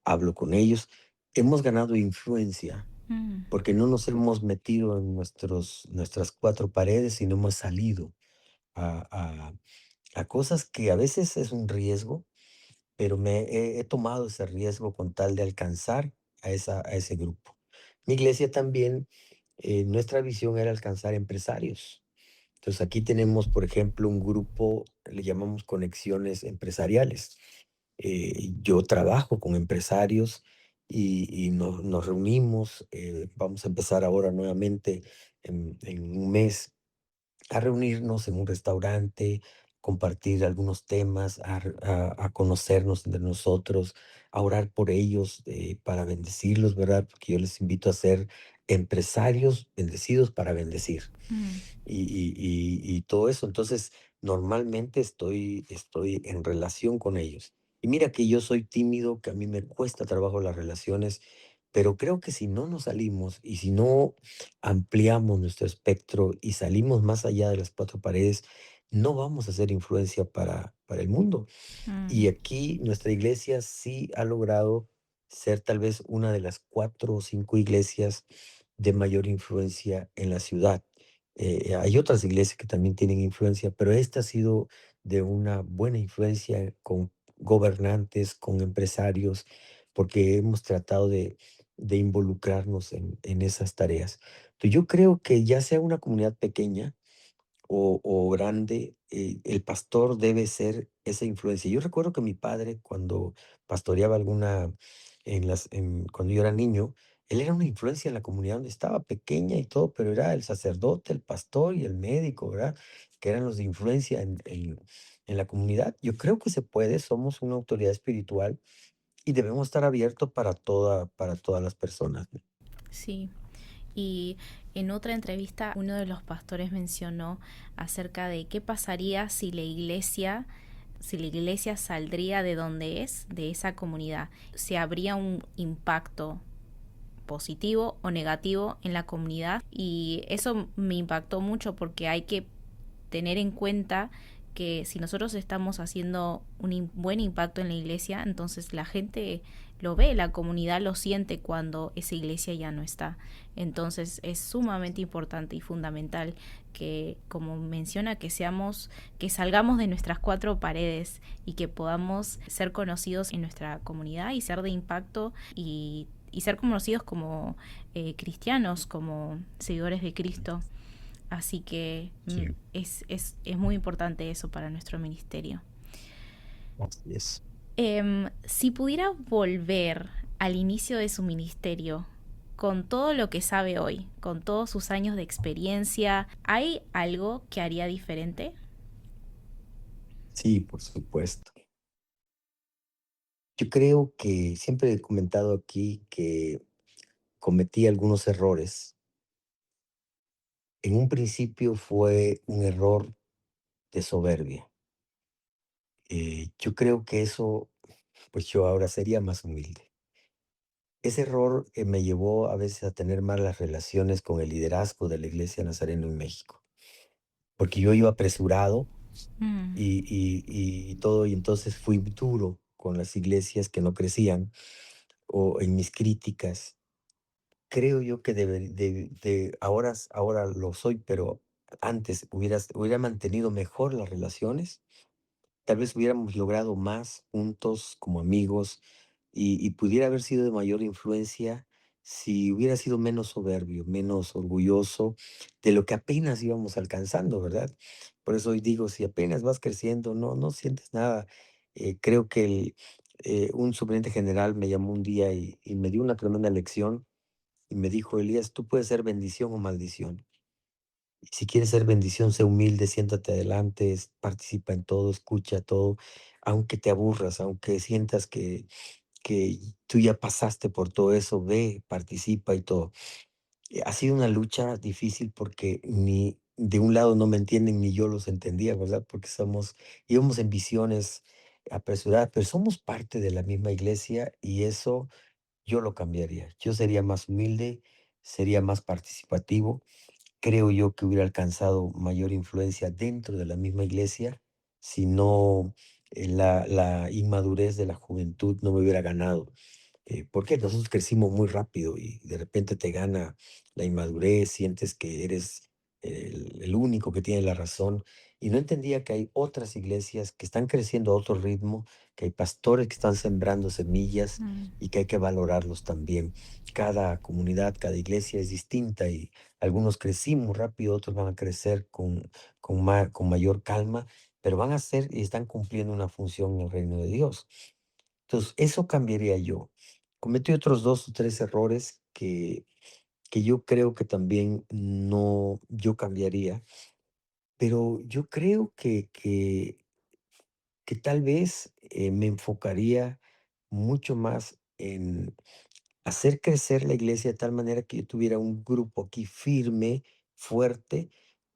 Hablo con ellos. Hemos ganado influencia Mm, porque no nos hemos metido en nuestras cuatro paredes y no hemos salido a, a- a cosas que a veces es un riesgo, pero he tomado ese riesgo con tal de alcanzar a ese grupo. Mi iglesia también, nuestra visión era alcanzar empresarios. Entonces aquí tenemos, por ejemplo, un grupo, le llamamos conexiones empresariales. Yo trabajo con empresarios y nos reunimos. Vamos a empezar ahora nuevamente en un mes a reunirnos en un restaurante, compartir algunos temas, a conocernos entre nosotros, a orar por ellos, para bendecirlos, ¿verdad? Porque yo les invito a ser empresarios bendecidos para bendecir mm, y todo eso. Entonces, normalmente estoy en relación con ellos. Y mira que yo soy tímido, que a mí me cuesta trabajo las relaciones, pero creo que si no nos salimos y si no ampliamos nuestro espectro y salimos más allá de las cuatro paredes, no vamos a hacer influencia para el mundo. mm, Y aquí nuestra iglesia sí ha logrado ser tal vez una de las 4 o 5 iglesias de mayor influencia en la ciudad. Hay otras iglesias que también tienen influencia, pero esta ha sido de una buena influencia con gobernantes, con empresarios, porque hemos tratado de involucrarnos en esas tareas. Entonces, yo creo que ya sea una comunidad pequeña, o grande, el pastor debe ser esa influencia. Yo recuerdo que mi padre, cuando pastoreaba cuando yo era niño, él era una influencia en la comunidad donde estaba, pequeña y todo, pero era el sacerdote, el pastor y el médico, ¿verdad? Que eran los de influencia en la comunidad. Yo creo que se puede, somos una autoridad espiritual y debemos estar abiertos para todas las personas, ¿no? sí. Y en otra entrevista uno de los pastores mencionó acerca de qué pasaría si la iglesia saldría de donde es, de esa comunidad, si habría un impacto positivo o negativo en la comunidad. Y eso me impactó mucho porque hay que tener en cuenta que si nosotros estamos haciendo un buen impacto en la iglesia, entonces la gente lo ve, la comunidad lo siente cuando esa iglesia ya no está. Entonces es sumamente importante y fundamental que, como menciona, que salgamos de nuestras cuatro paredes y que podamos ser conocidos en nuestra comunidad y ser de impacto y ser conocidos como cristianos, como seguidores de Cristo. Así que Sí, es muy importante eso para nuestro ministerio. así es. Si pudiera volver al inicio de su ministerio, con todo lo que sabe hoy, con todos sus años de experiencia, ¿hay algo que haría diferente? Sí, por supuesto. Yo creo que siempre he comentado aquí que cometí algunos errores. En un principio fue un error de soberbia. Yo creo que eso, pues yo ahora sería más humilde. Ese error me llevó a veces a tener malas relaciones con el liderazgo de la Iglesia Nazareno en México, porque yo iba apresurado Mm, y todo, y entonces fui duro con las iglesias que no crecían o en mis críticas. Creo yo que ahora lo soy, pero antes hubiera mantenido mejor las relaciones. Tal vez hubiéramos logrado más juntos como amigos y pudiera haber sido de mayor influencia si hubiera sido menos soberbio, menos orgulloso de lo que apenas íbamos alcanzando, ¿verdad? Por eso hoy digo, si apenas vas creciendo, no sientes nada. Creo que un subteniente general me llamó un día y me dio una tremenda lección y me dijo: Elías, tú puedes ser bendición o maldición. Y si quieres ser bendición, sé humilde, siéntate adelante, participa en todo, escucha todo, aunque te aburras, aunque sientas que tú ya pasaste por todo eso, ve, participa y todo. Ha sido una lucha difícil porque ni de un lado no me entienden ni yo los entendía, ¿verdad? Porque íbamos en visiones apresuradas, pero somos parte de la misma iglesia y eso yo lo cambiaría. Yo sería más humilde, sería más participativo. Creo yo que hubiera alcanzado mayor influencia dentro de la misma iglesia si no la inmadurez de la juventud no me hubiera ganado. Porque nosotros crecimos muy rápido y de repente te gana la inmadurez, sientes que eres el único que tiene la razón. Y no entendía que hay otras iglesias que están creciendo a otro ritmo, que hay pastores que están sembrando semillas Mm, y que hay que valorarlos también. Cada comunidad, cada iglesia es distinta y algunos crecimos rápido, otros van a crecer con mayor calma, pero van a ser y están cumpliendo una función en el reino de Dios. Entonces, eso cambiaría yo. Cometí otros 2 o 3 errores que yo creo que también no yo cambiaría, pero yo creo que tal vez, me enfocaría mucho más en hacer crecer la iglesia de tal manera que yo tuviera un grupo aquí firme, fuerte,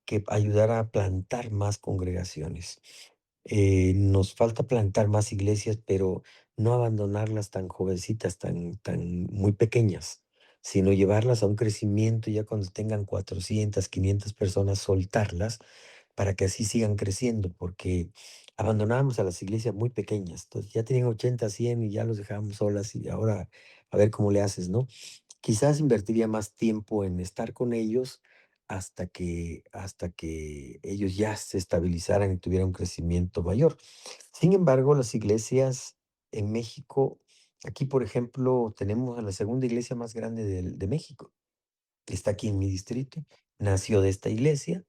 que ayudara a plantar más congregaciones. Nos falta plantar más iglesias, pero no abandonarlas tan jovencitas, tan muy pequeñas, sino llevarlas a un crecimiento, ya cuando tengan 400, 500 personas, soltarlas para que así sigan creciendo, porque abandonábamos a las iglesias muy pequeñas. Entonces ya tenían 80, 100 y ya los dejábamos solas y ahora a ver cómo le haces, ¿no? Quizás invertiría más tiempo en estar con ellos hasta que ellos ya se estabilizaran y tuvieran un crecimiento mayor. Sin embargo, las iglesias en México, aquí, por ejemplo, tenemos a la segunda iglesia más grande de México. Está aquí en mi distrito. Nació de esta iglesia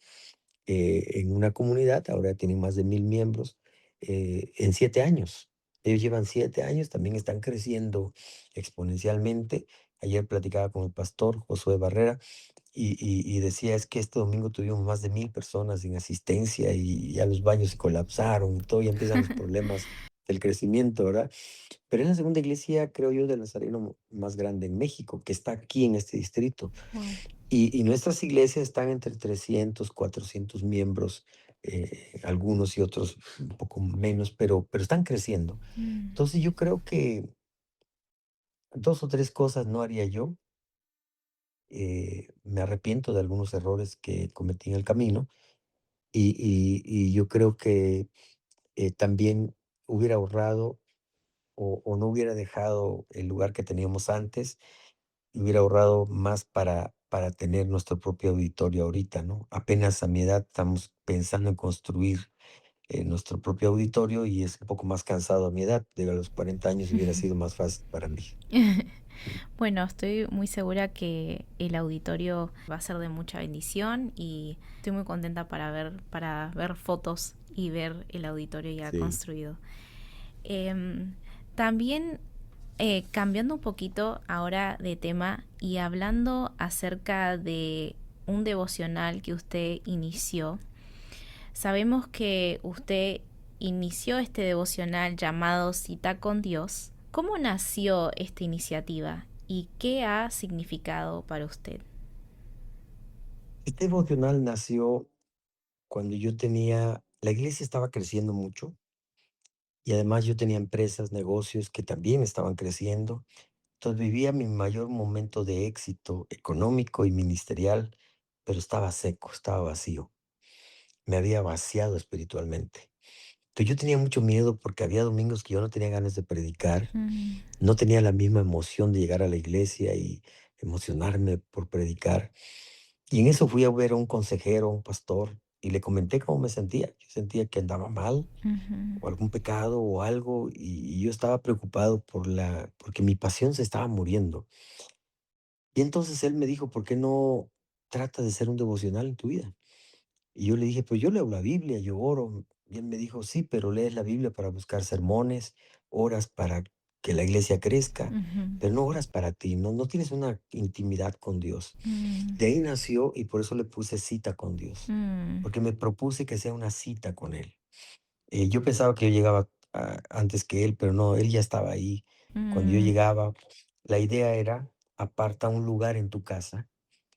en una comunidad, ahora tienen más de 1000 miembros, en 7 años. Ellos llevan 7 años, también están creciendo exponencialmente. Ayer platicaba con el pastor Josué Barrera y decía, es que este domingo tuvimos más de 1000 personas sin asistencia y ya los baños se colapsaron y todo, ya empiezan los problemas del crecimiento, ¿verdad? Pero es la segunda iglesia, creo yo, del Nazareno más grande en México, que está aquí en este distrito. wow. Y nuestras iglesias están entre 300, 400 miembros, algunos y otros un poco menos, pero están creciendo. Mm, Entonces yo creo que 2 o 3 cosas no haría yo. Me arrepiento de algunos errores que cometí en el camino y yo creo que también hubiera ahorrado o no hubiera dejado el lugar que teníamos antes y hubiera ahorrado más para tener nuestro propio auditorio ahorita, ¿no? Apenas a mi edad estamos pensando en construir nuestro propio auditorio y es un poco más cansado a mi edad. De a los 40 años hubiera sido más fácil para mí. Bueno, estoy muy segura que el auditorio va a ser de mucha bendición y estoy muy contenta para ver fotos y ver el auditorio ya Sí. construido. Em, También cambiando un poquito ahora de tema y hablando acerca de un devocional que usted inició, sabemos que usted inició este devocional llamado Cita con Dios. ¿Cómo nació esta iniciativa y qué ha significado para usted? Este devocional nació cuando la iglesia estaba creciendo mucho y además yo tenía empresas, negocios que también estaban creciendo. Entonces vivía mi mayor momento de éxito económico y ministerial, pero estaba seco, estaba vacío. Me había vaciado espiritualmente. Entonces yo tenía mucho miedo porque había domingos que yo no tenía ganas de predicar, Mm, no tenía la misma emoción de llegar a la iglesia y emocionarme por predicar. Y en eso fui a ver a un consejero, un pastor, y le comenté cómo me sentía. Yo sentía que andaba mal ujú, o algún pecado o algo y yo estaba preocupado porque mi pasión se estaba muriendo. Y entonces él me dijo, ¿por qué no tratas de hacer un devocional en tu vida? Y yo le dije, pues yo leo la Biblia, yo oro. Y él me dijo, sí, pero lees la Biblia para buscar sermones, oras para que la iglesia crezca, ujú, pero no oras para ti, no tienes una intimidad con Dios. mm, De ahí nació y por eso le puse cita con Dios, mm, porque me propuse que sea una cita con Él. Yo pensaba que yo llegaba antes que Él, pero no, Él ya estaba ahí. Cuando yo mm, llegaba, la idea era, aparta un lugar en tu casa,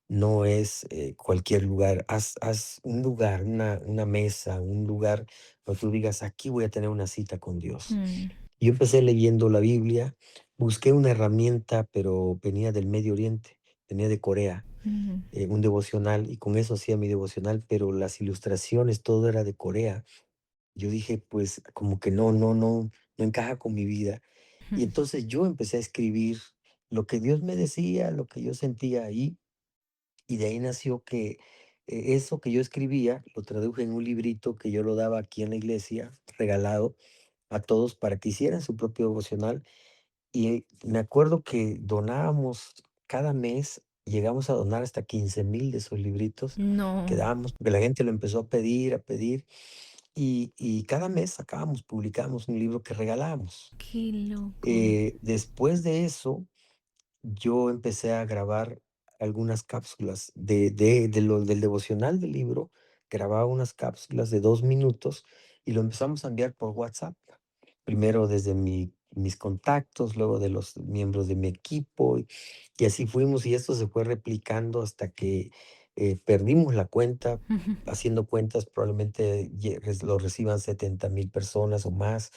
no es cualquier lugar. Haz un lugar, una mesa, un lugar donde tú digas, aquí voy a tener una cita con Dios. mm, Yo empecé leyendo la Biblia, busqué una herramienta, pero venía del Medio Oriente, venía de Corea, mm, un devocional, y con eso hacía mi devocional, pero las ilustraciones, todo era de Corea. Yo dije, pues como que no encaja con mi vida. Y entonces yo empecé a escribir lo que Dios me decía, lo que yo sentía ahí, y de ahí nació que eso que yo escribía lo traduje en un librito que yo lo daba aquí en la iglesia, regalado a todos para que hicieran su propio devocional. Y me acuerdo que donábamos cada mes, llegamos a donar hasta 15,000 de esos libritos que No, dábamos, porque la gente lo empezó a pedir, y cada mes sacábamos, publicábamos un libro que regalábamos. qué loco. Después de eso, yo empecé a grabar algunas cápsulas del devocional del libro, grababa unas cápsulas de 2 minutos y lo empezamos a enviar por WhatsApp. Primero desde mis contactos, luego de los miembros de mi equipo, y así fuimos, y esto se fue replicando hasta que perdimos la cuenta. Haciendo cuentas, probablemente lo reciban 70,000 personas o más,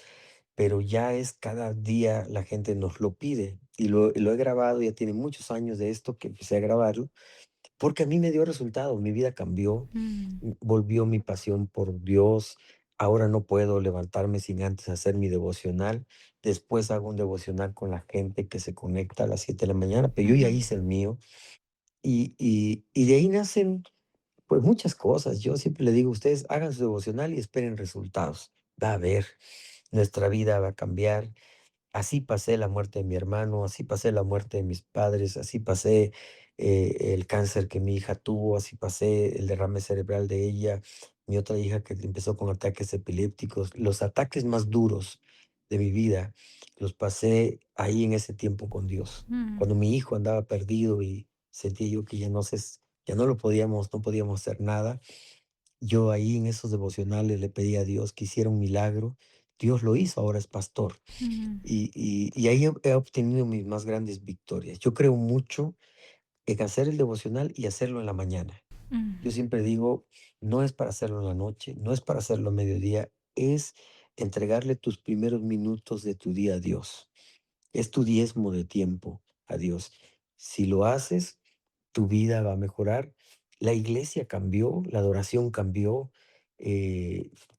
pero ya es cada día la gente nos lo pide. Y lo he grabado, ya tiene muchos años de esto que empecé a grabarlo, porque a mí me dio resultado, mi vida cambió, Mm, volvió mi pasión por Dios. Ahora no puedo levantarme sin antes hacer mi devocional. Después hago un devocional con la gente que se conecta a las 7 de la mañana, pero yo ya ujú, hice el mío. Y de ahí nacen pues muchas cosas. Yo siempre le digo, ustedes hagan su devocional y esperen resultados. Va a ver, nuestra vida va a cambiar. Así pasé la muerte de mi hermano, así pasé la muerte de mis padres, así pasé el cáncer que mi hija tuvo, así pasé el derrame cerebral de ella, mi otra hija que empezó con ataques epilépticos. Los ataques más duros de mi vida los pasé ahí en ese tiempo con Dios. mm, Cuando mi hijo andaba perdido y sentía yo que ya no lo podíamos, no podíamos hacer nada, yo ahí en esos devocionales le pedí a Dios que hiciera un milagro. Dios lo hizo, ahora es pastor. mm, Y ahí he obtenido mis más grandes victorias. Yo creo mucho en hacer el devocional y hacerlo en la mañana. mm, Yo siempre digo, no es para hacerlo en la noche, no es para hacerlo a mediodía, es entregarle tus primeros minutos de tu día a Dios. Es tu diezmo de tiempo a Dios. Si lo haces, tu vida va a mejorar. La iglesia cambió, la adoración cambió,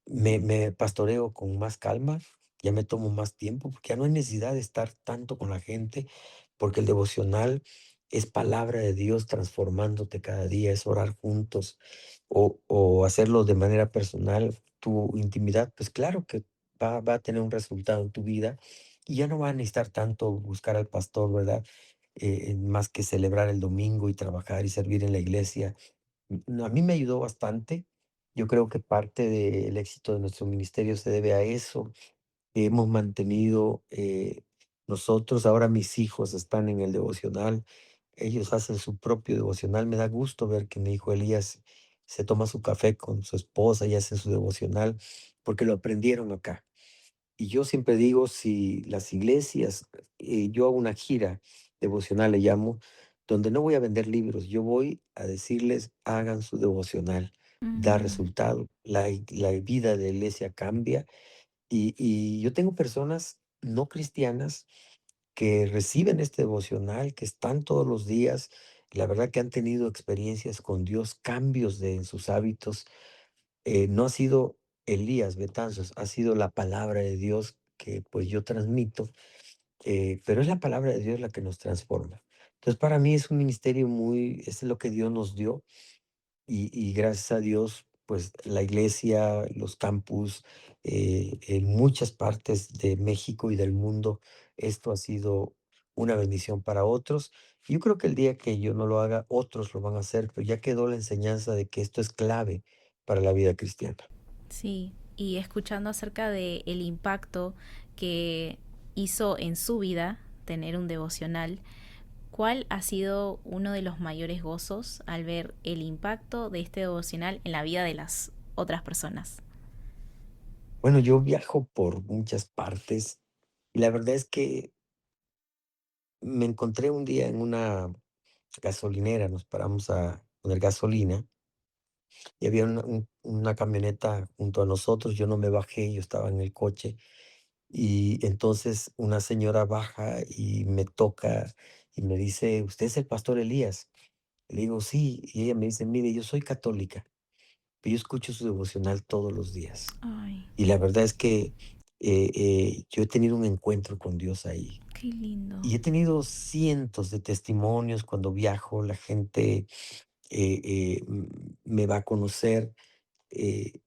me pastoreo con más calma, ya me tomo más tiempo, porque ya no hay necesidad de estar tanto con la gente, porque el devocional es palabra de Dios transformándote cada día, es orar juntos o hacerlo de manera personal, tu intimidad, pues claro que va a tener un resultado en tu vida y ya no va a necesitar tanto buscar al pastor, ¿verdad? Más que celebrar el domingo y trabajar y servir en la iglesia. A mí me ayudó bastante. Yo creo que parte del éxito de nuestro ministerio se debe a eso. Hemos mantenido nosotros, ahora mis hijos están en el devocional, ellos hacen su propio devocional. Me da gusto ver que mi hijo Elías se toma su café con su esposa y hace su devocional porque lo aprendieron acá. Y yo siempre digo, si las iglesias, yo hago una gira devocional, le llamo, donde no voy a vender libros, yo voy a decirles, hagan su devocional, da mm, resultado, la vida de la iglesia cambia. Y yo tengo personas no cristianas que reciben este devocional, que están todos los días, la verdad que han tenido experiencias con Dios, cambios en sus hábitos. No ha sido Elías Betanzos, ha sido la palabra de Dios que pues yo transmito, pero es la palabra de Dios la que nos transforma. Entonces para mí es un ministerio es lo que Dios nos dio y gracias a Dios, pues la iglesia, los campus, en muchas partes de México y del mundo, esto ha sido una bendición para otros. Yo creo que el día que yo no lo haga, otros lo van a hacer, pero ya quedó la enseñanza de que esto es clave para la vida cristiana. sí, y escuchando acerca de el impacto que hizo en su vida tener un devocional, ¿cuál ha sido uno de los mayores gozos al ver el impacto de este devocional en la vida de las otras personas? Bueno, yo viajo por muchas partes y la verdad es que me encontré un día en una gasolinera, nos paramos a poner gasolina y había una camioneta junto a nosotros, yo no me bajé, yo estaba en el coche y entonces una señora baja y me toca y me dice, ¿usted es el pastor Elías? Le digo, sí, y ella me dice, mire, yo soy católica, pero yo escucho su devocional todos los días. Ay, Y la verdad es que yo he tenido un encuentro con Dios ahí. Qué lindo. Y he tenido cientos de testimonios cuando viajo, la gente me va a conocer, eh,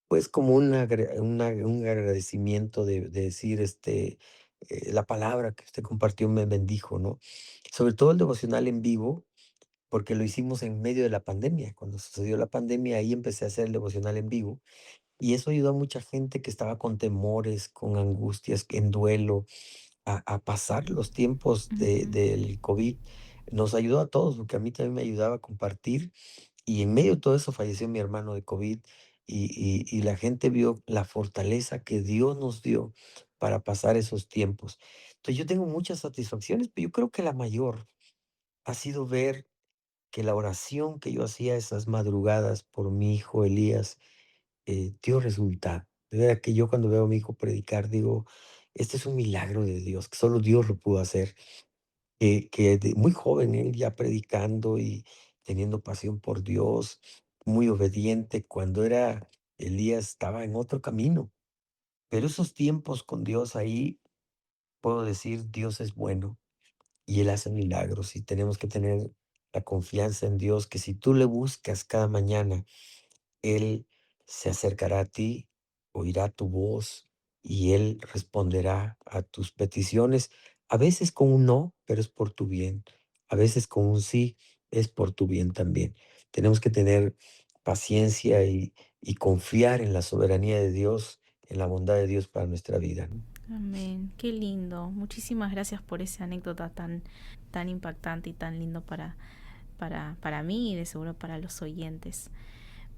pues como un agradecimiento de decir, la palabra que usted compartió me bendijo, ¿no? Sobre todo el devocional en vivo, porque lo hicimos en medio de la pandemia. Cuando sucedió la pandemia, ahí empecé a hacer el devocional en vivo. Y eso ayudó a mucha gente que estaba con temores, con angustias, en duelo, a pasar los tiempos Ujú. del COVID. Nos ayudó a todos, porque a mí también me ayudaba a compartir. Y en medio de todo eso falleció mi hermano de COVID y la gente vio la fortaleza que Dios nos dio para pasar esos tiempos. Entonces yo tengo muchas satisfacciones, pero yo creo que la mayor ha sido ver que la oración que yo hacía esas madrugadas por mi hijo Elías dio resultado. De verdad que yo cuando veo a mi hijo predicar digo, este es un milagro de Dios, que solo Dios lo pudo hacer. Que de muy joven él ya predicando y teniendo pasión por Dios, muy obediente. Cuando era Elías estaba en otro camino, pero esos tiempos con Dios ahí, puedo decir, Dios es bueno y Él hace milagros y tenemos que tener la confianza en Dios que si tú le buscas cada mañana, él se acercará a ti, oirá tu voz y Él responderá a tus peticiones, a veces con un no, pero es por tu bien, a veces con un sí, es por tu bien también. Tenemos que tener paciencia y confiar en la soberanía de Dios, en la bondad de Dios para nuestra vida, ¿no? Amén. Qué lindo. Muchísimas gracias por esa anécdota tan impactante y tan lindo para mí y de seguro para los oyentes.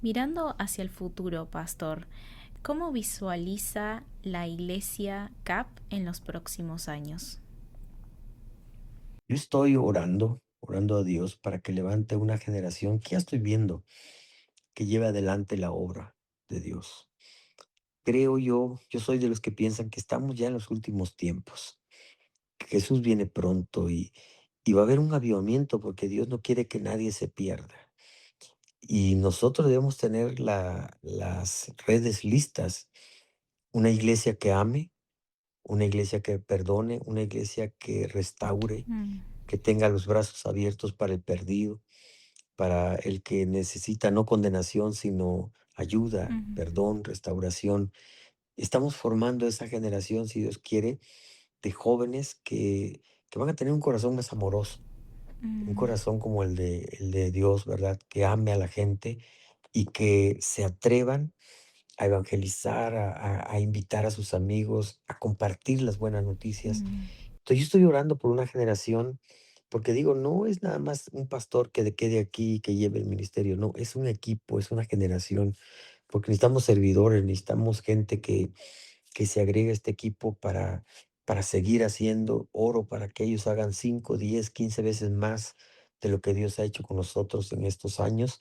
Mirando hacia el futuro, pastor, ¿cómo visualiza la iglesia CAP en los próximos años? Yo estoy orando a Dios para que levante una generación que ya estoy viendo, que lleve adelante la obra de Dios. Creo yo soy de los que piensan que estamos ya en los últimos tiempos, que Jesús viene pronto y va a haber un avivamiento porque Dios no quiere que nadie se pierda. Y nosotros debemos tener las redes listas, una iglesia que ame, una iglesia que perdone, una iglesia que restaure, Mm, que tenga los brazos abiertos para el perdido, para el que necesita no condenación, sino ayuda, ujú, perdón, restauración. Estamos formando esa generación, si Dios quiere, de jóvenes que van a tener un corazón más amoroso, un mm, corazón como el de Dios, ¿verdad? Que ame a la gente y que se atrevan a evangelizar, a invitar a sus amigos, a compartir las buenas noticias. mm, Entonces, yo estoy orando por una generación, porque digo, no es nada más un pastor que quede aquí y que lleve el ministerio, no, es un equipo, es una generación, porque necesitamos servidores, necesitamos gente que se agregue a este equipo para seguir haciendo oro, para que ellos hagan 5 10 15 veces más de lo que Dios ha hecho con nosotros en estos años.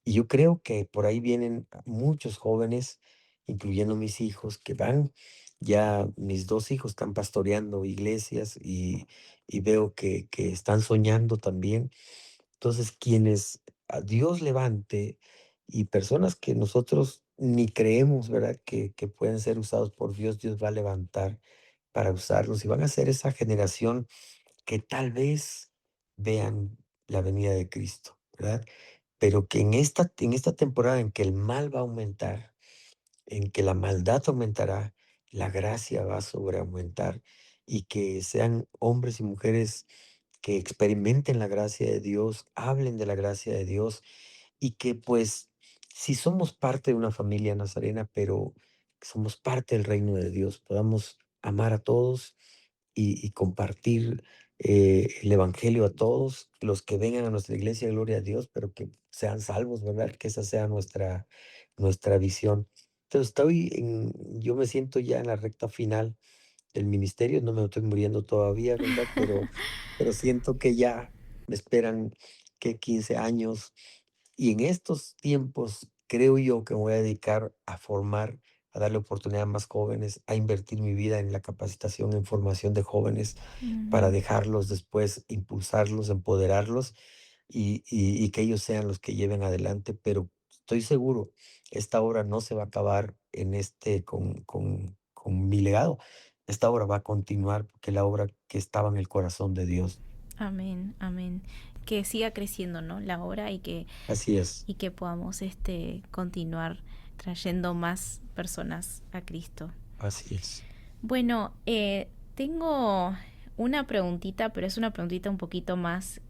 Y yo creo que por ahí vienen muchos jóvenes, incluyendo mis hijos, que van, ya mis 2 hijos están pastoreando iglesias y veo que están soñando también. Entonces, quienes a Dios levante y personas que nosotros ni creemos, ¿verdad? Que pueden ser usados por Dios, Dios va a levantar para usarlos y van a ser esa generación que tal vez vean la venida de Cristo, ¿verdad? Pero que en esta temporada en que el mal va a aumentar, en que la maldad aumentará, la gracia va a sobreaumentar y que sean hombres y mujeres que experimenten la gracia de Dios, hablen de la gracia de Dios y que pues si somos parte de una familia nazarena, pero somos parte del reino de Dios, podamos amar a todos y compartir el evangelio a todos, los que vengan a nuestra iglesia, gloria a Dios, pero que sean salvos, ¿verdad? Que esa sea nuestra visión. Entonces, yo me siento ya en la recta final del ministerio, no me estoy muriendo todavía, ¿verdad? Pero siento que ya me esperan que 15 años y en estos tiempos creo yo que me voy a dedicar a formar, a darle oportunidad a más jóvenes, a invertir mi vida en la capacitación, en formación de jóvenes, para ujú. dejarlos después, impulsarlos, empoderarlos y que ellos sean los que lleven adelante. Pero estoy seguro, esta obra no se va a acabar en con mi legado. Esta obra va a continuar porque la obra que estaba en el corazón de Dios. Amén, amén. Que siga creciendo, ¿no? La obra Así es, y que podamos continuar trayendo más personas a Cristo. así es. Bueno, tengo una preguntita, pero es una preguntita un poquito más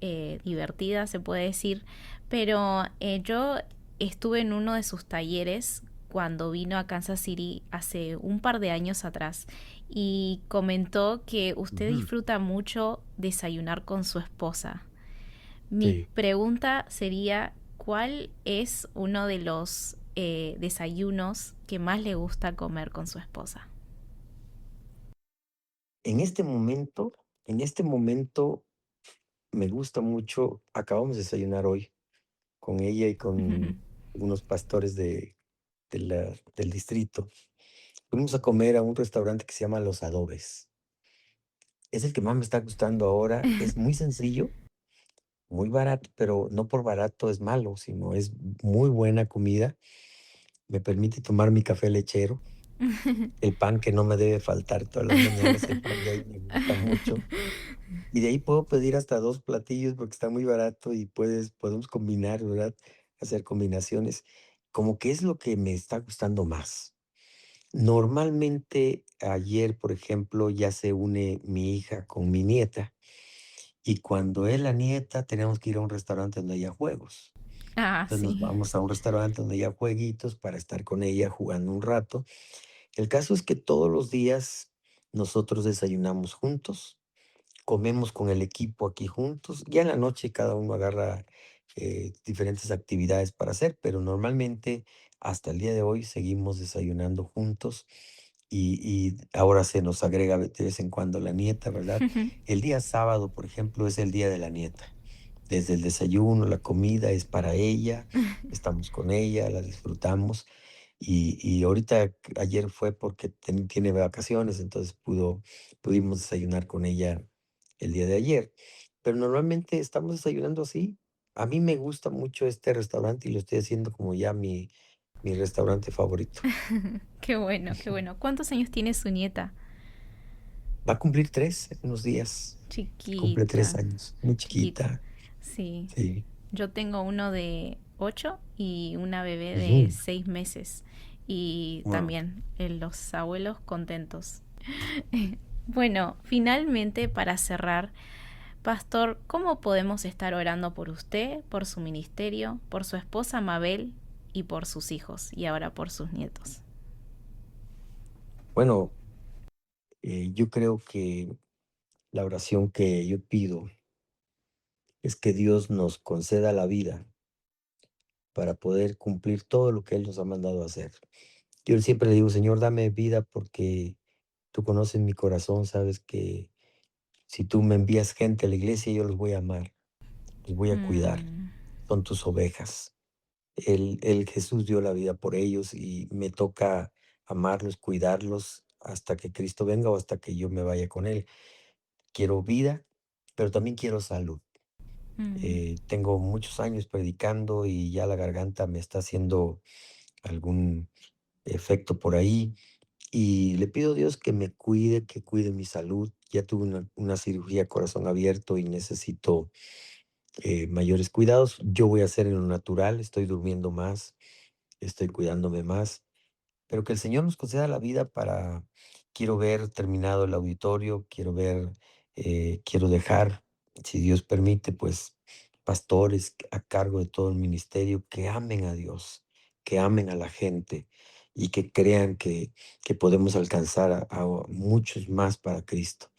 divertida, se puede decir. Pero yo estuve en uno de sus talleres cuando vino a Kansas City hace un par de años atrás y comentó que usted Ujú. disfruta mucho desayunar con su esposa. Mi Sí. pregunta sería, ¿cuál es uno de los desayunos que más le gusta comer con su esposa? En este momento, en este momento me gusta mucho, acabamos de desayunar hoy con ella y con unos pastores del distrito. Fuimos a comer a un restaurante que se llama Los Adobes. Es el que más me está gustando ahora. Es muy sencillo, muy barato, pero no por barato es malo, sino es muy buena comida. Me permite tomar mi café lechero, el pan que no me debe faltar todas las mañanas, el pan de ahí me gusta mucho. Y de ahí puedo pedir hasta 2 platillos porque está muy barato y podemos combinar, ¿verdad? Hacer combinaciones. Como que es lo que me está gustando más. Normalmente, ayer, por ejemplo, ya se une mi hija con mi nieta, y cuando es la nieta, tenemos que ir a un restaurante donde haya juegos. Ah, Entonces, nos sí. vamos a un restaurante donde haya jueguitos para estar con ella jugando un rato. El caso es que todos los días nosotros desayunamos juntos. Comemos con el equipo aquí juntos. Ya en la noche cada uno agarra diferentes actividades para hacer, pero normalmente hasta el día de hoy seguimos desayunando juntos y ahora se nos agrega de vez en cuando la nieta, ¿verdad? El día sábado, por ejemplo, es el día de la nieta. Desde el desayuno, la comida es para ella, estamos con ella, la disfrutamos. Y ahorita, ayer fue porque tiene vacaciones, entonces pudimos desayunar con ella el día de ayer. Pero normalmente estamos desayunando así. A mí me gusta mucho este restaurante y lo estoy haciendo como ya mi restaurante favorito. Qué bueno, qué Ujú. bueno. ¿Cuántos años tiene su nieta? Va a cumplir 3 en unos días. Cumple 3 Chiquita, años. Muy chiquita. chiquita. Sí. Sí. Yo tengo uno de 8 y una bebé de Ujú. 6 meses. Y Wow. también los abuelos contentos. Bueno, finalmente para cerrar, Pastor, ¿cómo podemos estar orando por usted, por su ministerio, por su esposa Mabel y por sus hijos y ahora por sus nietos? Bueno, yo creo que la oración que yo pido es que Dios nos conceda la vida para poder cumplir todo lo que Él nos ha mandado a hacer. Yo siempre le digo, Señor, dame vida porque tú conoces mi corazón, sabes que si tú me envías gente a la iglesia, yo los voy a amar, los voy a cuidar, Mm, son tus ovejas. El Jesús dio la vida por ellos y me toca amarlos, cuidarlos hasta que Cristo venga o hasta que yo me vaya con Él. Quiero vida, pero también quiero salud. mm, Tengo muchos años predicando y ya la garganta me está haciendo algún efecto por ahí. Y le pido a Dios que me cuide, que cuide mi salud. Ya tuve una cirugía corazón abierto y necesito mayores cuidados. Yo voy a hacer en lo natural, estoy durmiendo más, estoy cuidándome más. Pero que el Señor nos conceda la vida para, quiero ver terminado el auditorio, quiero dejar, si Dios permite, pues pastores a cargo de todo el ministerio que amen a Dios, que amen a la gente y que crean que podemos alcanzar a muchos más para Cristo.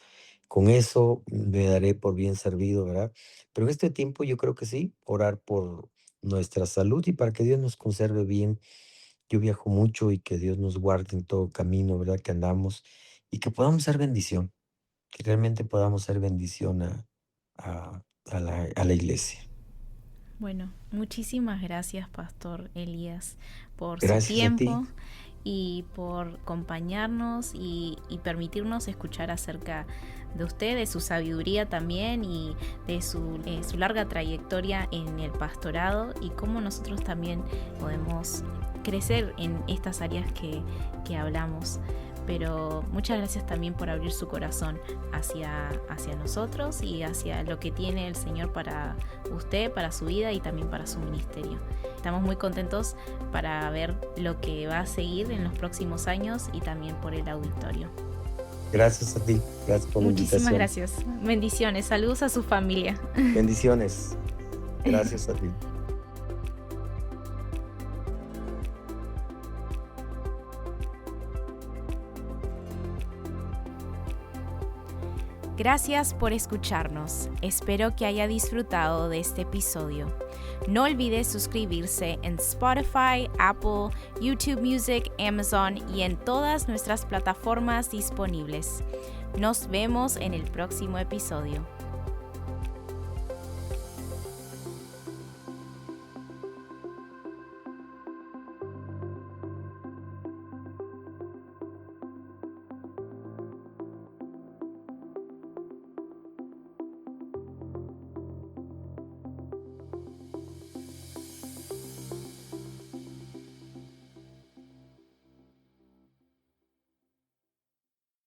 Con eso me daré por bien servido, ¿verdad? Pero en este tiempo yo creo que sí, orar por nuestra salud y para que Dios nos conserve bien. Yo viajo mucho y que Dios nos guarde en todo camino, ¿verdad? Que andamos y que podamos ser bendición, que realmente podamos ser bendición a la iglesia. bueno, muchísimas gracias, Pastor Elías, por su Gracias a ti. tiempo y por acompañarnos y permitirnos escuchar acerca de usted, de su sabiduría también y de su larga trayectoria en el pastorado y cómo nosotros también podemos crecer en estas áreas que hablamos. pero muchas gracias también por abrir su corazón hacia nosotros y hacia lo que tiene el Señor para usted, para su vida y también para su ministerio. Estamos muy contentos para ver lo que va a seguir en los próximos años y también por el auditorio. Gracias a ti, gracias por la invitación. Muchísimas gracias. Bendiciones, saludos a su familia. Bendiciones. Gracias a ti. Gracias por escucharnos. Espero que haya disfrutado de este episodio. No olvides suscribirse en Spotify, Apple, YouTube Music, Amazon y en todas nuestras plataformas disponibles. Nos vemos en el próximo episodio.